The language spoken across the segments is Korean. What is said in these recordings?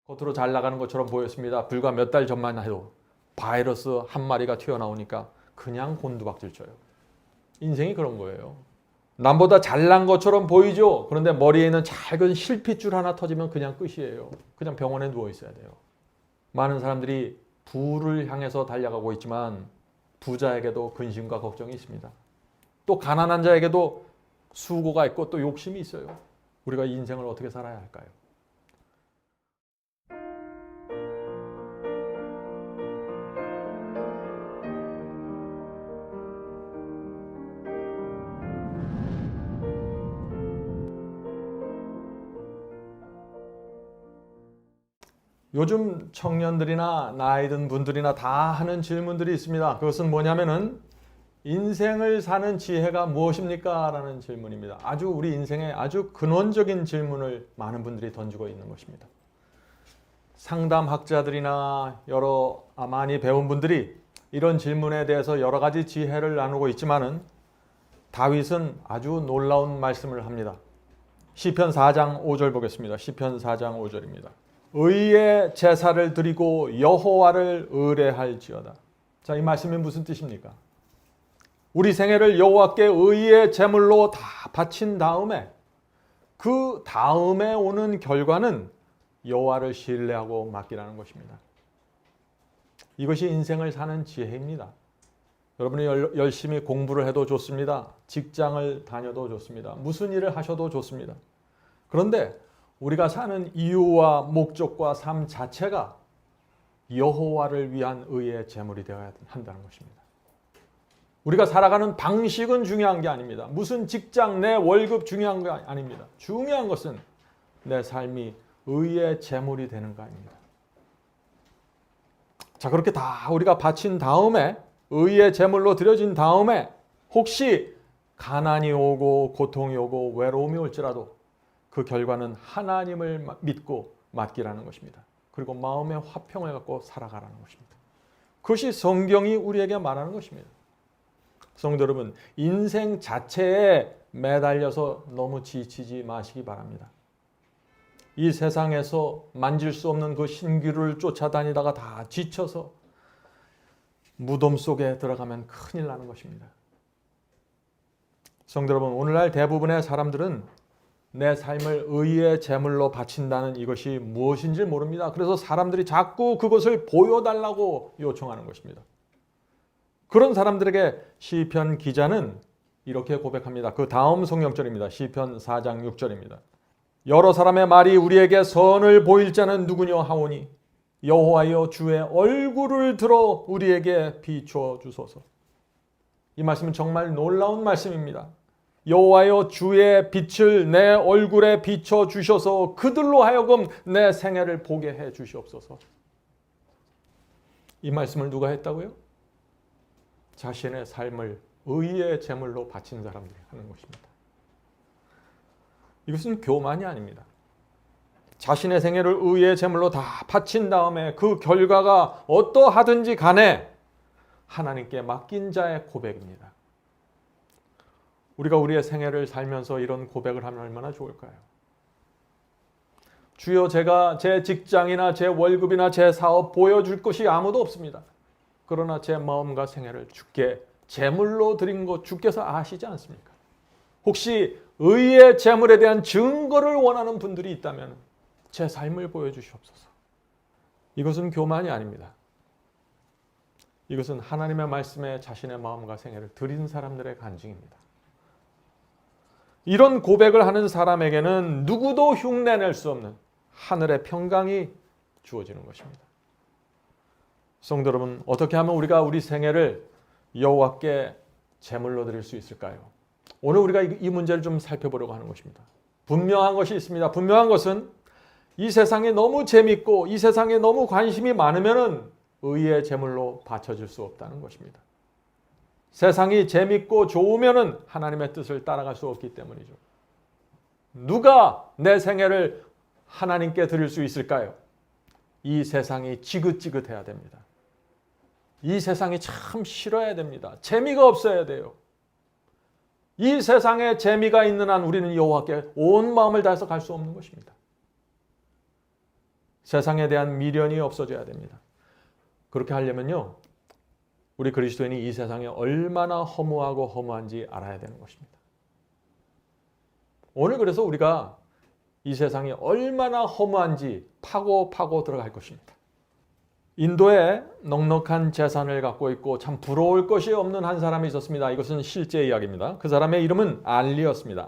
겉으로 잘 나가는 것처럼 보였습니다. 불과 몇 달 전만 해도 바이러스 한 마리가 튀어나오니까 그냥 곤두박질 쳐요. 인생이 그런 거예요. 남보다 잘난 것처럼 보이죠. 그런데 머리에 있는 작은 실핏줄 하나 터지면 그냥 끝이에요. 그냥 병원에 누워 있어야 돼요. 많은 사람들이 부를 향해서 달려가고 있지만 부자에게도 근심과 걱정이 있습니다. 또 가난한 자에게도 수고가 있고 또 욕심이 있어요. 우리가 이 인생을 어떻게 살아야 할까요? 요즘 청년들이나 나이 든 분들이나 다 하는 질문들이 있습니다. 그것은 뭐냐면은 인생을 사는 지혜가 무엇입니까? 라는 질문입니다. 아주 우리 인생의 아주 근원적인 질문을 많은 분들이 던지고 있는 것입니다. 상담학자들이나 많이 배운 분들이 이런 질문에 대해서 여러 가지 지혜를 나누고 있지만은 다윗은 아주 놀라운 말씀을 합니다. 시편 4장 5절 보겠습니다. 시편 4장 5절입니다. 의의 제사를 드리고 여호와를 의뢰할지어다. 자, 이 말씀이 무슨 뜻입니까? 우리 생애를 여호와께 의의 제물로 다 바친 다음에 그 다음에 오는 결과는 여호와를 신뢰하고 맡기라는 것입니다. 이것이 인생을 사는 지혜입니다. 여러분이 열심히 공부를 해도 좋습니다. 직장을 다녀도 좋습니다. 무슨 일을 하셔도 좋습니다. 그런데 우리가 사는 이유와 목적과 삶 자체가 여호와를 위한 의의 제물이 되어야 한다는 것입니다. 우리가 살아가는 방식은 중요한 게 아닙니다. 무슨 직장, 내 월급 중요한 게 아닙니다. 중요한 것은 내 삶이 의의 제물이 되는가입니다. 자, 그렇게 다 우리가 바친 다음에 의의 제물로 드려진 다음에 혹시 가난이 오고 고통이 오고 외로움이 올지라도 그 결과는 하나님을 믿고 맡기라는 것입니다. 그리고 마음의 화평을 갖고 살아가라는 것입니다. 그것이 성경이 우리에게 말하는 것입니다. 성도 여러분, 인생 자체에 매달려서 너무 지치지 마시기 바랍니다. 이 세상에서 만질 수 없는 그 신기루를 쫓아다니다가 다 지쳐서 무덤 속에 들어가면 큰일 나는 것입니다. 성도 여러분, 오늘날 대부분의 사람들은 내 삶을 의의 제물로 바친다는 이것이 무엇인지 모릅니다. 그래서 사람들이 자꾸 그것을 보여달라고 요청하는 것입니다. 그런 사람들에게 시편 기자는 이렇게 고백합니다. 그 다음 성경절입니다. 시편 4장 6절입니다. 여러 사람의 말이 우리에게 선을 보일 자는 누구냐 하오니 여호와여 주의 얼굴을 들어 우리에게 비춰 주소서. 이 말씀은 정말 놀라운 말씀입니다. 여호와여 주의 빛을 내 얼굴에 비춰 주셔서 그들로 하여금 내 생애를 보게 해 주시옵소서. 이 말씀을 누가 했다고요? 자신의 삶을 의의 제물로 바친 사람들이 하는 것입니다. 이것은 교만이 아닙니다. 자신의 생애를 의의 제물로 다 바친 다음에 그 결과가 어떠하든지 간에 하나님께 맡긴 자의 고백입니다. 우리가 우리의 생애를 살면서 이런 고백을 하면 얼마나 좋을까요? 주여, 제가 제 직장이나 제 월급이나 제 사업 보여줄 것이 아무도 없습니다. 그러나 제 마음과 생애를 주께 제물로 드린 것 주께서 아시지 않습니까? 혹시 의의 제물에 대한 증거를 원하는 분들이 있다면 제 삶을 보여주시옵소서. 이것은 교만이 아닙니다. 이것은 하나님의 말씀에 자신의 마음과 생애를 드린 사람들의 간증입니다. 이런 고백을 하는 사람에게는 누구도 흉내낼 수 없는 하늘의 평강이 주어지는 것입니다. 성도 여러분, 어떻게 하면 우리가 우리 생애를 여호와께 제물로 드릴 수 있을까요? 오늘 우리가 이 문제를 좀 살펴보려고 하는 것입니다. 분명한 것이 있습니다. 분명한 것은 이 세상에 너무 재밌고 이 세상에 너무 관심이 많으면 의의 제물로 바쳐질 수 없다는 것입니다. 세상이 재밌고 좋으면 하나님의 뜻을 따라갈 수 없기 때문이죠. 누가 내 생애를 하나님께 드릴 수 있을까요? 이 세상이 지긋지긋해야 됩니다. 이 세상이 참 싫어야 됩니다. 재미가 없어야 돼요. 이 세상에 재미가 있는 한 우리는 여호와께 온 마음을 다해서 갈 수 없는 것입니다. 세상에 대한 미련이 없어져야 됩니다. 그렇게 하려면요, 우리 그리스도인이 이 세상에 얼마나 허무하고 허무한지 알아야 되는 것입니다. 오늘 그래서 우리가 이 세상이 얼마나 허무한지 파고 들어갈 것입니다. 인도에 넉넉한 재산을 갖고 있고 참 부러울 것이 없는 한 사람이 있었습니다. 이것은 실제 이야기입니다. 그 사람의 이름은 알리였습니다.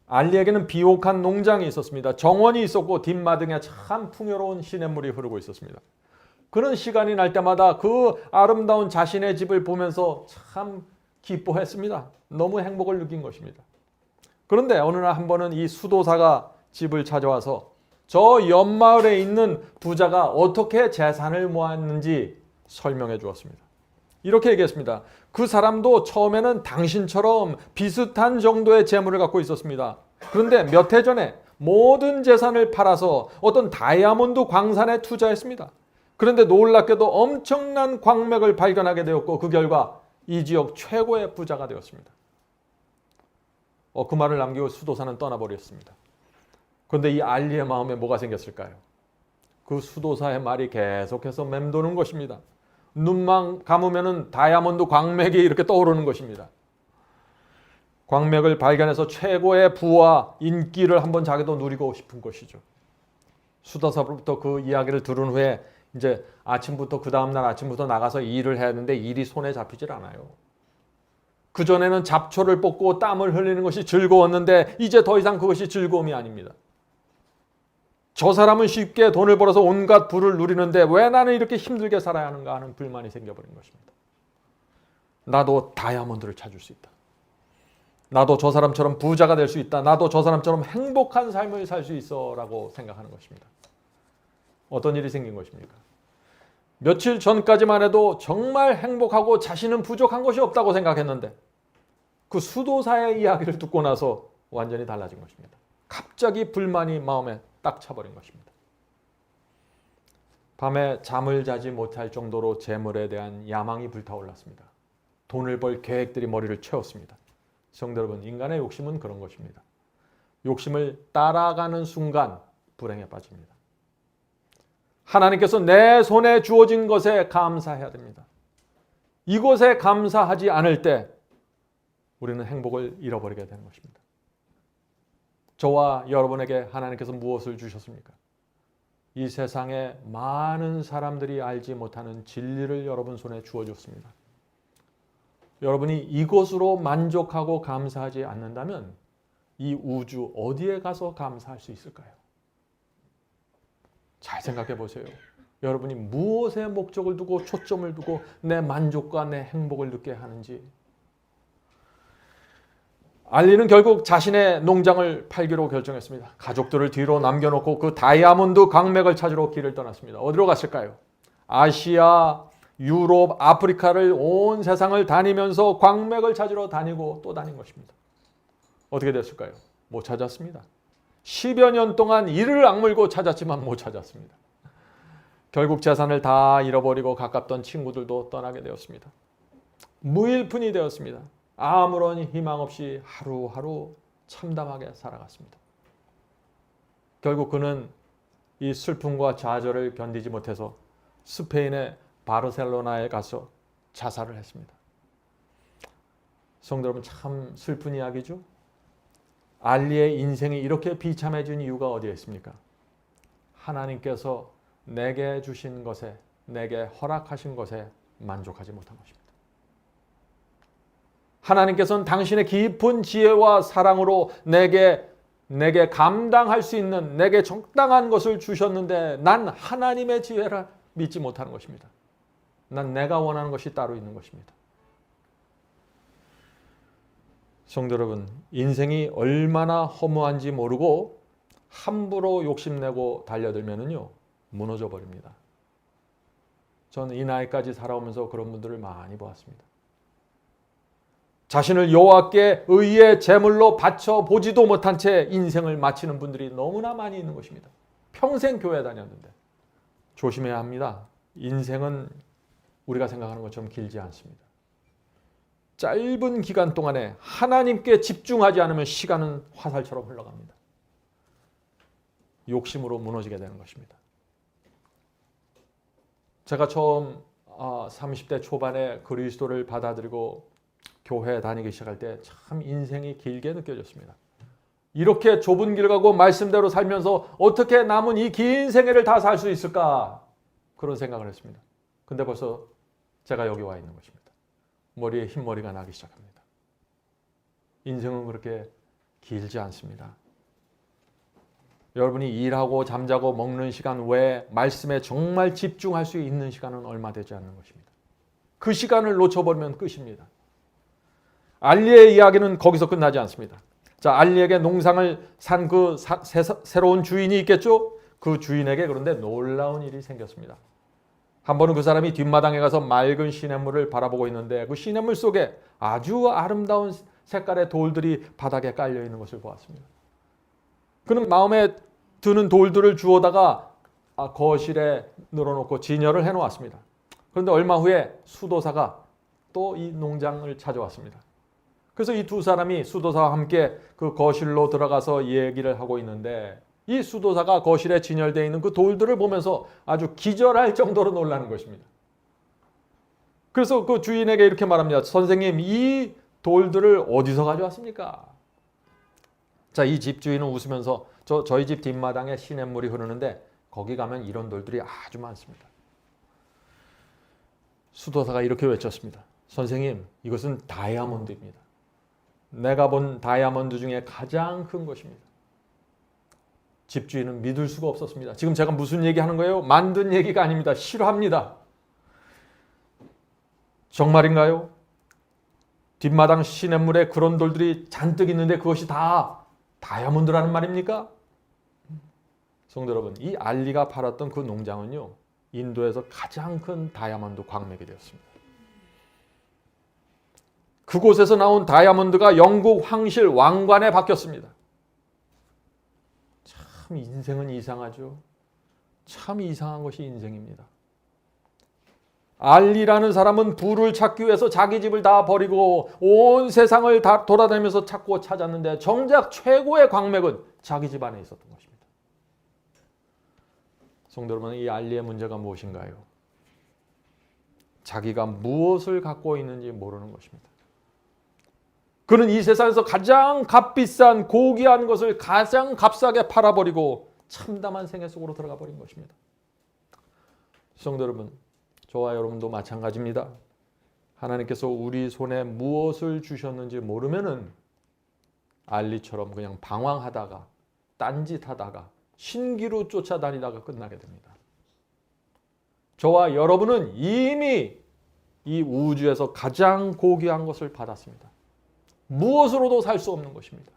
알리에게는 비옥한 농장이 있었습니다. 정원이 있었고 뒷마등에 참 풍요로운 시냇물이 흐르고 있었습니다. 그는 시간이 날 때마다 그 아름다운 자신의 집을 보면서 참 기뻐했습니다. 너무 행복을 느낀 것입니다. 그런데 어느 날 한 번은 이 수도사가 집을 찾아와서 저 옆마을에 있는 부자가 어떻게 재산을 모았는지 설명해 주었습니다. 이렇게 얘기했습니다. 그 사람도 처음에는 당신처럼 비슷한 정도의 재물을 갖고 있었습니다. 그런데 몇 해 전에 모든 재산을 팔아서 어떤 다이아몬드 광산에 투자했습니다. 그런데 놀랍게도 엄청난 광맥을 발견하게 되었고 그 결과 이 지역 최고의 부자가 되었습니다. 그 말을 남기고 수도사는 떠나버렸습니다. 그런데 이 알리의 마음에 뭐가 생겼을까요? 그 수도사의 말이 계속해서 맴도는 것입니다. 눈만 감으면 다이아몬드 광맥이 이렇게 떠오르는 것입니다. 광맥을 발견해서 최고의 부와 인기를 한번 자기도 누리고 싶은 것이죠. 수도사로부터 그 이야기를 들은 후에 이제 아침부터 그 다음날 아침부터 나가서 일을 해야 하는데 일이 손에 잡히질 않아요. 그전에는 잡초를 뽑고 땀을 흘리는 것이 즐거웠는데 이제 더 이상 그것이 즐거움이 아닙니다. 저 사람은 쉽게 돈을 벌어서 온갖 부를 누리는데 왜 나는 이렇게 힘들게 살아야 하는가 하는 불만이 생겨버린 것입니다. 나도 다이아몬드를 찾을 수 있다. 나도 저 사람처럼 부자가 될 수 있다. 나도 저 사람처럼 행복한 삶을 살 수 있어 라고 생각하는 것입니다. 어떤 일이 생긴 것입니까? 며칠 전까지만 해도 정말 행복하고 자신은 부족한 것이 없다고 생각했는데 그 수도사의 이야기를 듣고 나서 완전히 달라진 것입니다. 갑자기 불만이 마음에 딱 차버린 것입니다. 밤에 잠을 자지 못할 정도로 재물에 대한 야망이 불타올랐습니다. 돈을 벌 계획들이 머리를 채웠습니다. 성도 여러분, 인간의 욕심은 그런 것입니다. 욕심을 따라가는 순간 불행에 빠집니다. 하나님께서 내 손에 주어진 것에 감사해야 됩니다. 이것에 감사하지 않을 때 우리는 행복을 잃어버리게 되는 것입니다. 저와 여러분에게 하나님께서 무엇을 주셨습니까? 이 세상에 많은 사람들이 알지 못하는 진리를 여러분 손에 주어줬습니다. 여러분이 이것으로 만족하고 감사하지 않는다면 이 우주 어디에 가서 감사할 수 있을까요? 잘 생각해 보세요. 여러분이 무엇에 목적을 두고 초점을 두고 내 만족과 내 행복을 느끼게 하는지. 알리는 결국 자신의 농장을 팔기로 결정했습니다. 가족들을 뒤로 남겨놓고 그 다이아몬드 광맥을 찾으러 길을 떠났습니다. 어디로 갔을까요? 아시아, 유럽, 아프리카를 온 세상을 다니면서 광맥을 찾으러 다니고 또 다닌 것입니다. 어떻게 됐을까요? 못 찾았습니다. 10여 년 동안 이를 악물고 찾았지만 못 찾았습니다. 결국 재산을 다 잃어버리고 가깝던 친구들도 떠나게 되었습니다. 무일푼이 되었습니다. 아무런 희망 없이 하루하루 참담하게 살아갔습니다. 결국 그는 이 슬픔과 좌절을 견디지 못해서 스페인의 바르셀로나에 가서 자살을 했습니다. 성도 여러분, 참 슬픈 이야기죠. 알리의 인생이 이렇게 비참해진 이유가 어디에 있습니까? 하나님께서 내게 주신 것에, 내게 허락하신 것에 만족하지 못한 것입니다. 하나님께서는 당신의 깊은 지혜와 사랑으로 내게 감당할 수 있는, 내게 적당한 것을 주셨는데 난 하나님의 지혜를 믿지 못하는 것입니다. 난 내가 원하는 것이 따로 있는 것입니다. 성도 여러분, 인생이 얼마나 허무한지 모르고 함부로 욕심내고 달려들면은요, 무너져 버립니다. 저는 이 나이까지 살아오면서 그런 분들을 많이 보았습니다. 자신을 여호와께 의의 제물로 바쳐 보지도 못한 채 인생을 마치는 분들이 너무나 많이 있는 것입니다. 평생 교회 다녔는데. 조심해야 합니다. 인생은 우리가 생각하는 것처럼 길지 않습니다. 짧은 기간 동안에 하나님께 집중하지 않으면 시간은 화살처럼 흘러갑니다. 욕심으로 무너지게 되는 것입니다. 제가 처음 30대 초반에 그리스도를 받아들이고 교회에 다니기 시작할 때 참 인생이 길게 느껴졌습니다. 이렇게 좁은 길 가고 말씀대로 살면서 어떻게 남은 이 긴 생애를 다 살 수 있을까? 그런 생각을 했습니다. 근데 벌써 제가 여기 와 있는 것입니다. 머리에 흰머리가 나기 시작합니다. 인생은 그렇게 길지 않습니다. 여러분이 일하고 잠자고 먹는 시간 외에 말씀에 정말 집중할 수 있는 시간은 얼마 되지 않는 것입니다. 그 시간을 놓쳐버리면 끝입니다. 알리의 이야기는 거기서 끝나지 않습니다. 자, 알리에게 농장을 산 그 새로운 주인이 있겠죠? 그 주인에게 그런데 놀라운 일이 생겼습니다. 한 번은 그 사람이 뒷마당에 가서 맑은 시냇물을 바라보고 있는데 그 시냇물 속에 아주 아름다운 색깔의 돌들이 바닥에 깔려 있는 것을 보았습니다. 그는 마음에 드는 돌들을 주워다가 거실에 늘어놓고 진열을 해놓았습니다. 그런데 얼마 후에 수도사가 또 이 농장을 찾아왔습니다. 그래서 이 두 사람이 수도사와 함께 그 거실로 들어가서 얘기를 하고 있는데 이 수도사가 거실에 진열되어 있는 그 돌들을 보면서 아주 기절할 정도로 놀라는 것입니다. 그래서 그 주인에게 이렇게 말합니다. 선생님, 이 돌들을 어디서 가져왔습니까? 자, 이 집주인은 웃으면서 저희 집 뒷마당에 시냇물이 흐르는데 거기 가면 이런 돌들이 아주 많습니다. 수도사가 이렇게 외쳤습니다. 선생님, 이것은 다이아몬드입니다. 내가 본 다이아몬드 중에 가장 큰 것입니다. 집주인은 믿을 수가 없었습니다. 지금 제가 무슨 얘기하는 거예요? 만든 얘기가 아닙니다. 실화입니다. 정말인가요? 뒷마당 시냇물에 그런 돌들이 잔뜩 있는데 그것이 다 다이아몬드라는 말입니까? 성도 여러분, 이 알리가 팔았던 그 농장은요, 인도에서 가장 큰 다이아몬드 광맥이 되었습니다. 그곳에서 나온 다이아몬드가 영국 황실 왕관에 박혔습니다. 참 인생은 이상하죠. 참 이상한 것이 인생입니다. 알리라는 사람은 부를 찾기 위해서 자기 집을 다 버리고 온 세상을 다 돌아다니면서 찾고 찾았는데 정작 최고의 광맥은 자기 집 안에 있었던 것입니다. 성도 여러분, 이 알리의 문제가 무엇인가요? 자기가 무엇을 갖고 있는지 모르는 것입니다. 그는 이 세상에서 가장 값비싼 고귀한 것을 가장 값싸게 팔아버리고 참담한 생애 속으로 들어가 버린 것입니다. 성도 여러분, 저와 여러분도 마찬가지입니다. 하나님께서 우리 손에 무엇을 주셨는지 모르면은 알리처럼 그냥 방황하다가 딴짓하다가 신기루 쫓아다니다가 끝나게 됩니다. 저와 여러분은 이미 이 우주에서 가장 고귀한 것을 받았습니다. 무엇으로도 살 수 없는 것입니다.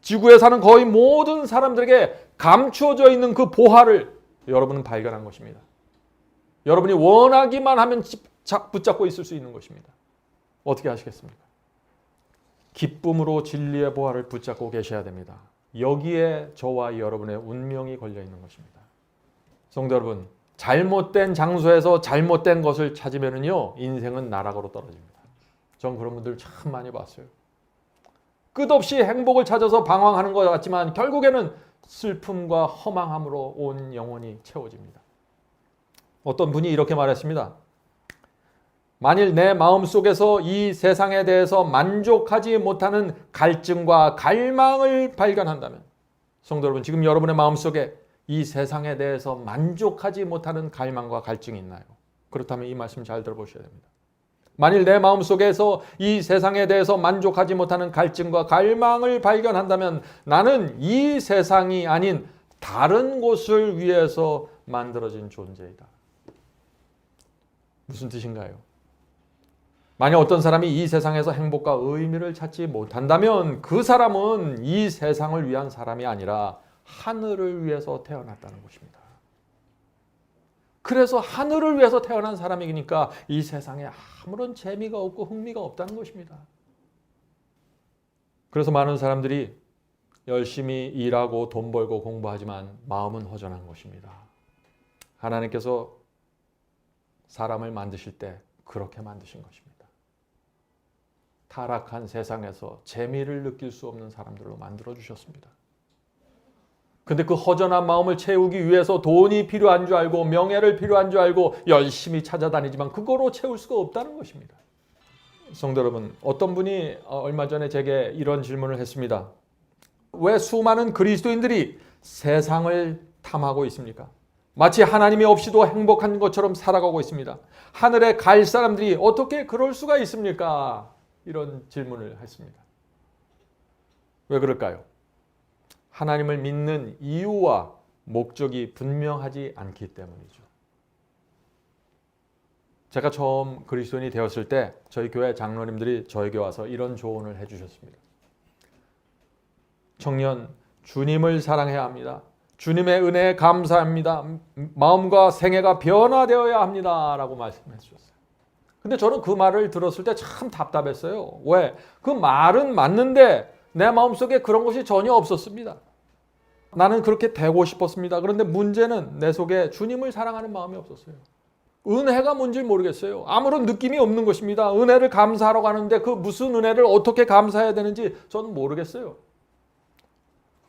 지구에 사는 거의 모든 사람들에게 감추어져 있는 그 보화를 여러분은 발견한 것입니다. 여러분이 원하기만 하면 붙잡고 있을 수 있는 것입니다. 어떻게 하시겠습니까? 기쁨으로 진리의 보화를 붙잡고 계셔야 됩니다. 여기에 저와 여러분의 운명이 걸려 있는 것입니다. 성도 여러분, 잘못된 장소에서 잘못된 것을 찾으면요, 인생은 나락으로 떨어집니다. 전 그런 분들 참 많이 봤어요. 끝없이 행복을 찾아서 방황하는 것 같지만 결국에는 슬픔과 허망함으로 온 영혼이 채워집니다. 어떤 분이 이렇게 말했습니다. 만일 내 마음속에서 이 세상에 대해서 만족하지 못하는 갈증과 갈망을 발견한다면, 성도 여러분, 지금 여러분의 마음속에 이 세상에 대해서 만족하지 못하는 갈망과 갈증이 있나요? 그렇다면 이 말씀 잘 들어보셔야 됩니다. 만일 내 마음속에서 이 세상에 대해서 만족하지 못하는 갈증과 갈망을 발견한다면 나는 이 세상이 아닌 다른 곳을 위해서 만들어진 존재이다. 무슨 뜻인가요? 만약 어떤 사람이 이 세상에서 행복과 의미를 찾지 못한다면 그 사람은 이 세상을 위한 사람이 아니라 하늘을 위해서 태어났다는 것입니다. 그래서 하늘을 위해서 태어난 사람이니까 이 세상에 아무런 재미가 없고 흥미가 없다는 것입니다. 그래서 많은 사람들이 열심히 일하고 돈 벌고 공부하지만 마음은 허전한 것입니다. 하나님께서 사람을 만드실 때 그렇게 만드신 것입니다. 타락한 세상에서 재미를 느낄 수 없는 사람들로 만들어 주셨습니다. 근데 그 허전한 마음을 채우기 위해서 돈이 필요한 줄 알고 명예를 필요한 줄 알고 열심히 찾아다니지만 그거로 채울 수가 없다는 것입니다. 성도 여러분, 어떤 분이 얼마 전에 제게 이런 질문을 했습니다. 왜 수많은 그리스도인들이 세상을 탐하고 있습니까? 마치 하나님이 없이도 행복한 것처럼 살아가고 있습니다. 하늘에 갈 사람들이 어떻게 그럴 수가 있습니까? 이런 질문을 했습니다. 왜 그럴까요? 하나님을 믿는 이유와 목적이 분명하지 않기 때문이죠. 제가 처음 그리스도인이 되었을 때 저희 교회 장로님들이 저에게 와서 이런 조언을 해주셨습니다. 청년, 주님을 사랑해야 합니다. 주님의 은혜에 감사합니다. 마음과 생애가 변화되어야 합니다. 라고 말씀해 주셨어요. 근데 저는 그 말을 들었을 때 참 답답했어요. 왜? 그 말은 맞는데 내 마음속에 그런 것이 전혀 없었습니다. 나는 그렇게 되고 싶었습니다. 그런데 문제는 내 속에 주님을 사랑하는 마음이 없었어요. 은혜가 뭔지 모르겠어요. 아무런 느낌이 없는 것입니다. 은혜를 감사하러 가는데 그 무슨 은혜를 어떻게 감사해야 되는지 저는 모르겠어요.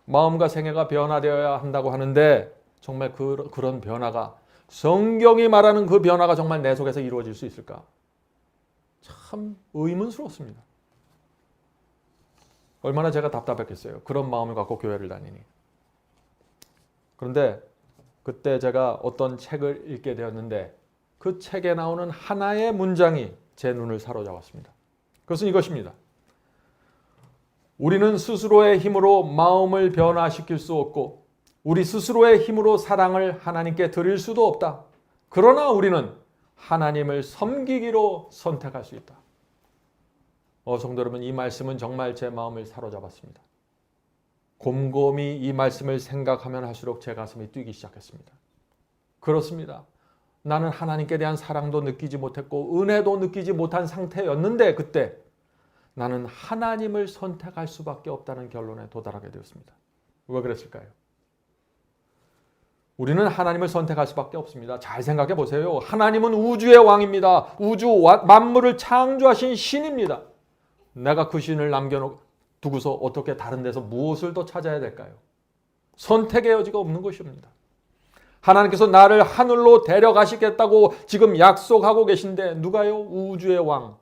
마음과 생애가 변화되어야 한다고 하는데 정말 그런 변화가 성경이 말하는 그 변화가 정말 내 속에서 이루어질 수 있을까? 참 의문스럽습니다. 얼마나 제가 답답했겠어요. 그런 마음을 갖고 교회를 다니니. 그런데 그때 제가 어떤 책을 읽게 되었는데 그 책에 나오는 하나의 문장이 제 눈을 사로잡았습니다. 그것은 이것입니다. 우리는 스스로의 힘으로 마음을 변화시킬 수 없고 우리 스스로의 힘으로 사랑을 하나님께 드릴 수도 없다. 그러나 우리는 하나님을 섬기기로 선택할 수 있다. 성도 여러분, 이 말씀은 정말 제 마음을 사로잡았습니다. 곰곰이 이 말씀을 생각하면 할수록 제 가슴이 뛰기 시작했습니다. 그렇습니다. 나는 하나님께 대한 사랑도 느끼지 못했고 은혜도 느끼지 못한 상태였는데 그때 나는 하나님을 선택할 수밖에 없다는 결론에 도달하게 되었습니다. 왜 그랬을까요? 우리는 하나님을 선택할 수밖에 없습니다. 잘 생각해 보세요. 하나님은 우주의 왕입니다. 우주 만물을 창조하신 신입니다. 내가 그 신을 남겨두고서 어떻게 다른 데서 무엇을 더 찾아야 될까요? 선택의 여지가 없는 것입니다. 하나님께서 나를 하늘로 데려가시겠다고 지금 약속하고 계신데 누가요? 우주의 왕,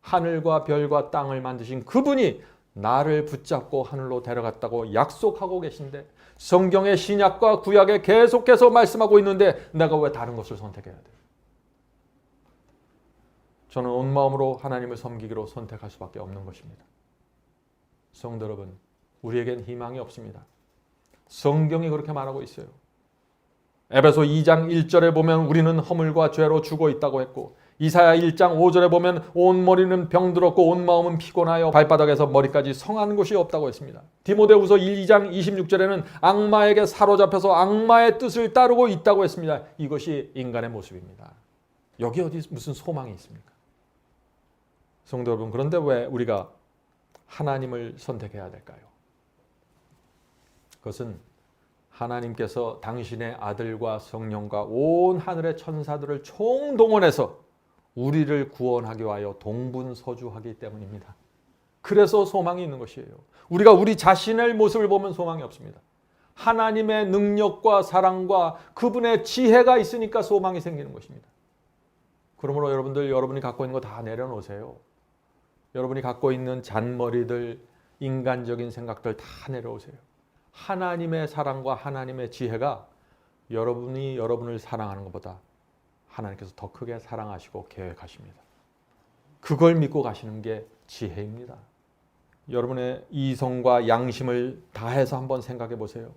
하늘과 별과 땅을 만드신 그분이 나를 붙잡고 하늘로 데려갔다고 약속하고 계신데 성경의 신약과 구약에 계속해서 말씀하고 있는데 내가 왜 다른 것을 선택해야 돼요? 저는 온 마음으로 하나님을 섬기기로 선택할 수밖에 없는 것입니다. 성도 여러분, 우리에겐 희망이 없습니다. 성경이 그렇게 말하고 있어요. 에베소 2장 1절에 보면 우리는 허물과 죄로 죽어 있다고 했고 이사야 1장 5절에 보면 온 머리는 병들었고 온 마음은 피곤하여 발바닥에서 머리까지 성한 곳이 없다고 했습니다. 디모데후서 2장 26절에는 악마에게 사로잡혀서 악마의 뜻을 따르고 있다고 했습니다. 이것이 인간의 모습입니다. 여기 어디 무슨 소망이 있습니까? 성도 여러분, 그런데 왜 우리가 하나님을 선택해야 될까요? 그것은 하나님께서 당신의 아들과 성령과 온 하늘의 천사들을 총동원해서 우리를 구원하기 위하여 동분서주하기 때문입니다. 그래서 소망이 있는 것이에요. 우리가 우리 자신의 모습을 보면 소망이 없습니다. 하나님의 능력과 사랑과 그분의 지혜가 있으니까 소망이 생기는 것입니다. 그러므로 여러분이 갖고 있는 거 다 내려놓으세요. 여러분이 갖고 있는 잔머리들, 인간적인 생각들 다 내려오세요. 하나님의 사랑과 하나님의 지혜가 여러분이 여러분을 사랑하는 것보다 하나님께서 더 크게 사랑하시고 계획하십니다. 그걸 믿고 가시는 게 지혜입니다. 여러분의 이성과 양심을 다해서 한번 생각해 보세요.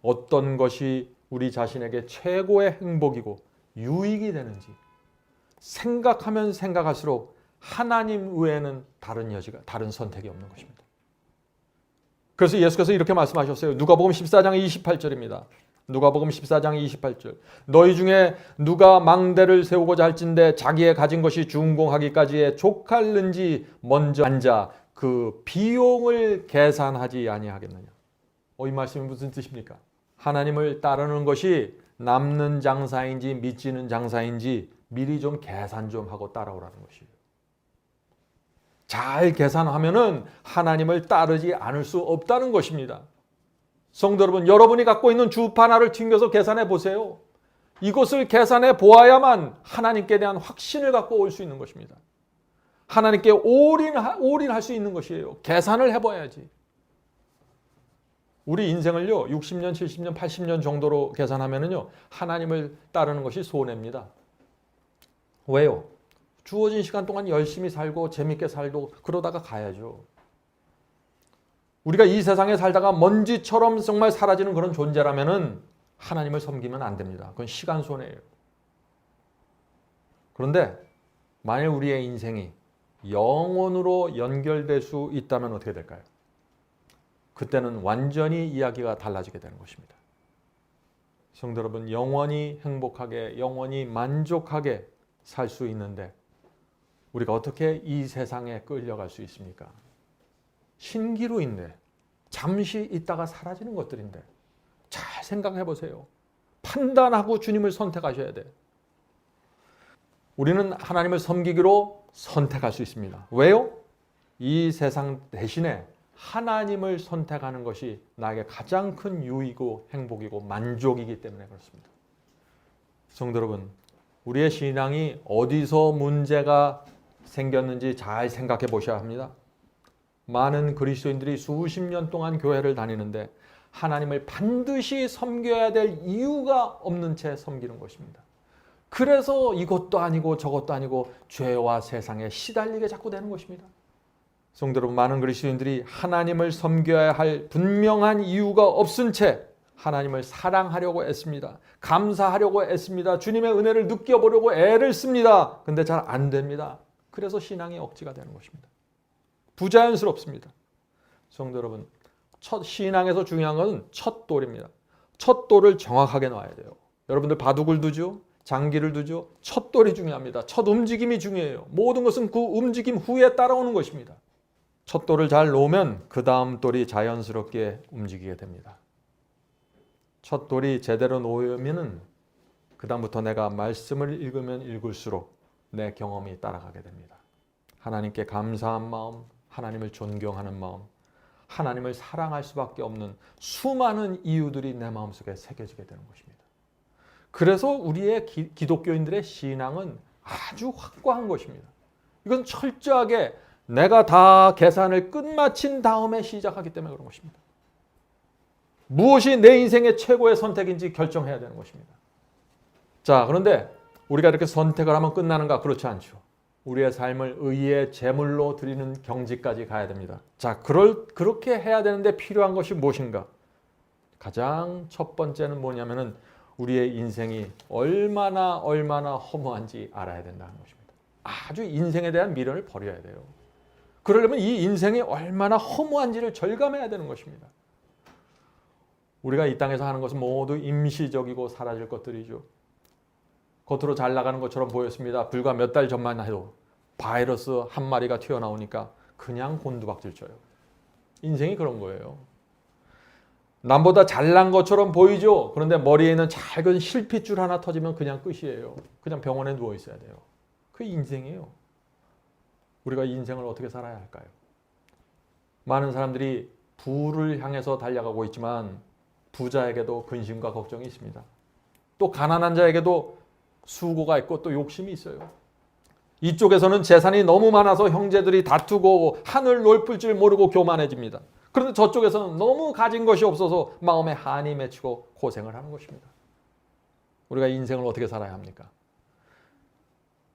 어떤 것이 우리 자신에게 최고의 행복이고 유익이 되는지 생각하면 생각할수록 하나님 외에는 다른 선택이 없는 것입니다. 그래서 예수께서 이렇게 말씀하셨어요. 누가복음 14장 28절입니다. 누가복음 14장 28절. 너희 중에 누가 망대를 세우고자 할진대 자기의 가진 것이 준공하기까지에 족할는지 먼저 앉아 그 비용을 계산하지 아니하겠느냐. 이 말씀이 무슨 뜻입니까? 하나님을 따르는 것이 남는 장사인지 미치는 장사인지 미리 좀 계산 좀 하고 따라오라는 것이에요. 잘 계산하면은 하나님을 따르지 않을 수 없다는 것입니다. 성도 여러분, 여러분이 갖고 있는 주파 하나를 튕겨서 계산해 보세요. 이것을 계산해 보아야만 하나님께 대한 확신을 갖고 올 수 있는 것입니다. 하나님께 올인할 수 있는 것이에요. 계산을 해봐야지. 우리 인생을요, 60년, 70년, 80년 정도로 계산하면은요, 하나님을 따르는 것이 손해입니다. 왜요? 주어진 시간 동안 열심히 살고 재밌게 살고 그러다가 가야죠. 우리가 이 세상에 살다가 먼지처럼 정말 사라지는 그런 존재라면은 하나님을 섬기면 안 됩니다. 그건 시간 손해예요. 그런데 만일 우리의 인생이 영원으로 연결될 수 있다면 어떻게 될까요? 그때는 완전히 이야기가 달라지게 되는 것입니다. 성도 여러분, 영원히 행복하게, 영원히 만족하게 살 수 있는데 우리가 어떻게 이 세상에 끌려갈 수 있습니까? 신기루인데 잠시 있다가 사라지는 것들인데 잘 생각해 보세요. 판단하고 주님을 선택하셔야 돼. 우리는 하나님을 섬기기로 선택할 수 있습니다. 왜요? 이 세상 대신에 하나님을 선택하는 것이 나에게 가장 큰 유익이고 행복이고 만족이기 때문에 그렇습니다. 성도 여러분, 우리의 신앙이 어디서 문제가 생겼는지 잘 생각해 보셔야 합니다. 많은 그리스도인들이 수십 년 동안 교회를 다니는데 하나님을 반드시 섬겨야 될 이유가 없는 채 섬기는 것입니다. 그래서 이것도 아니고 저것도 아니고 죄와 세상에 시달리게 자꾸 되는 것입니다. 성도 여러분, 많은 그리스도인들이 하나님을 섬겨야 할 분명한 이유가 없은 채 하나님을 사랑하려고 애씁니다. 감사하려고 애씁니다. 주님의 은혜를 느껴보려고 애를 씁니다. 근데 잘 안 됩니다. 그래서 신앙이 억지가 되는 것입니다. 부자연스럽습니다. 성도 여러분, 신앙에서 중요한 것은 첫 돌입니다. 첫 돌을 정확하게 놔야 돼요. 여러분들 바둑을 두죠? 장기를 두죠? 첫 돌이 중요합니다. 첫 움직임이 중요해요. 모든 것은 그 움직임 후에 따라오는 것입니다. 첫 돌을 잘 놓으면 그 다음 돌이 자연스럽게 움직이게 됩니다. 첫 돌이 제대로 놓으면은 그 다음부터 내가 말씀을 읽으면 읽을수록 내 경험이 따라가게 됩니다. 하나님께 감사한 마음, 하나님을 존경하는 마음, 하나님을 사랑할 수밖에 없는 수많은 이유들이 내 마음속에 새겨지게 되는 것입니다. 그래서 우리의 기독교인들의 신앙은 아주 확고한 것입니다. 이건 철저하게 내가 다 계산을 끝마친 다음에 시작하기 때문에 그런 것입니다. 무엇이 내 인생의 최고의 선택인지 결정해야 되는 것입니다. 자, 그런데 우리가 이렇게 선택을 하면 끝나는가? 그렇지 않죠. 우리의 삶을 의의 제물로 드리는 경지까지 가야 됩니다. 자, 그렇게 해야 되는데 필요한 것이 무엇인가? 가장 첫 번째는 뭐냐면은 우리의 인생이 얼마나 허무한지 알아야 된다는 것입니다. 아주 인생에 대한 미련을 버려야 돼요. 그러려면 이 인생이 얼마나 허무한지를 절감해야 되는 것입니다. 우리가 이 땅에서 하는 것은 모두 임시적이고 사라질 것들이죠. 겉으로 잘 나가는 것처럼 보였습니다. 불과 몇 달 전만 해도 바이러스 한 마리가 튀어나오니까 그냥 곤두박질 쳐요. 인생이 그런 거예요. 남보다 잘난 것처럼 보이죠. 그런데 머리에 있는 작은 실핏줄 하나 터지면 그냥 끝이에요. 그냥 병원에 누워 있어야 돼요. 그게 인생이에요. 우리가 이 인생을 어떻게 살아야 할까요? 많은 사람들이 부를 향해서 달려가고 있지만 부자에게도 근심과 걱정이 있습니다. 또 가난한 자에게도 수고가 있고 또 욕심이 있어요. 이쪽에서는 재산이 너무 많아서 형제들이 다투고 하늘 높을 줄 모르고 교만해집니다. 그런데 저쪽에서는 너무 가진 것이 없어서 마음에 한이 맺히고 고생을 하는 것입니다. 우리가 인생을 어떻게 살아야 합니까?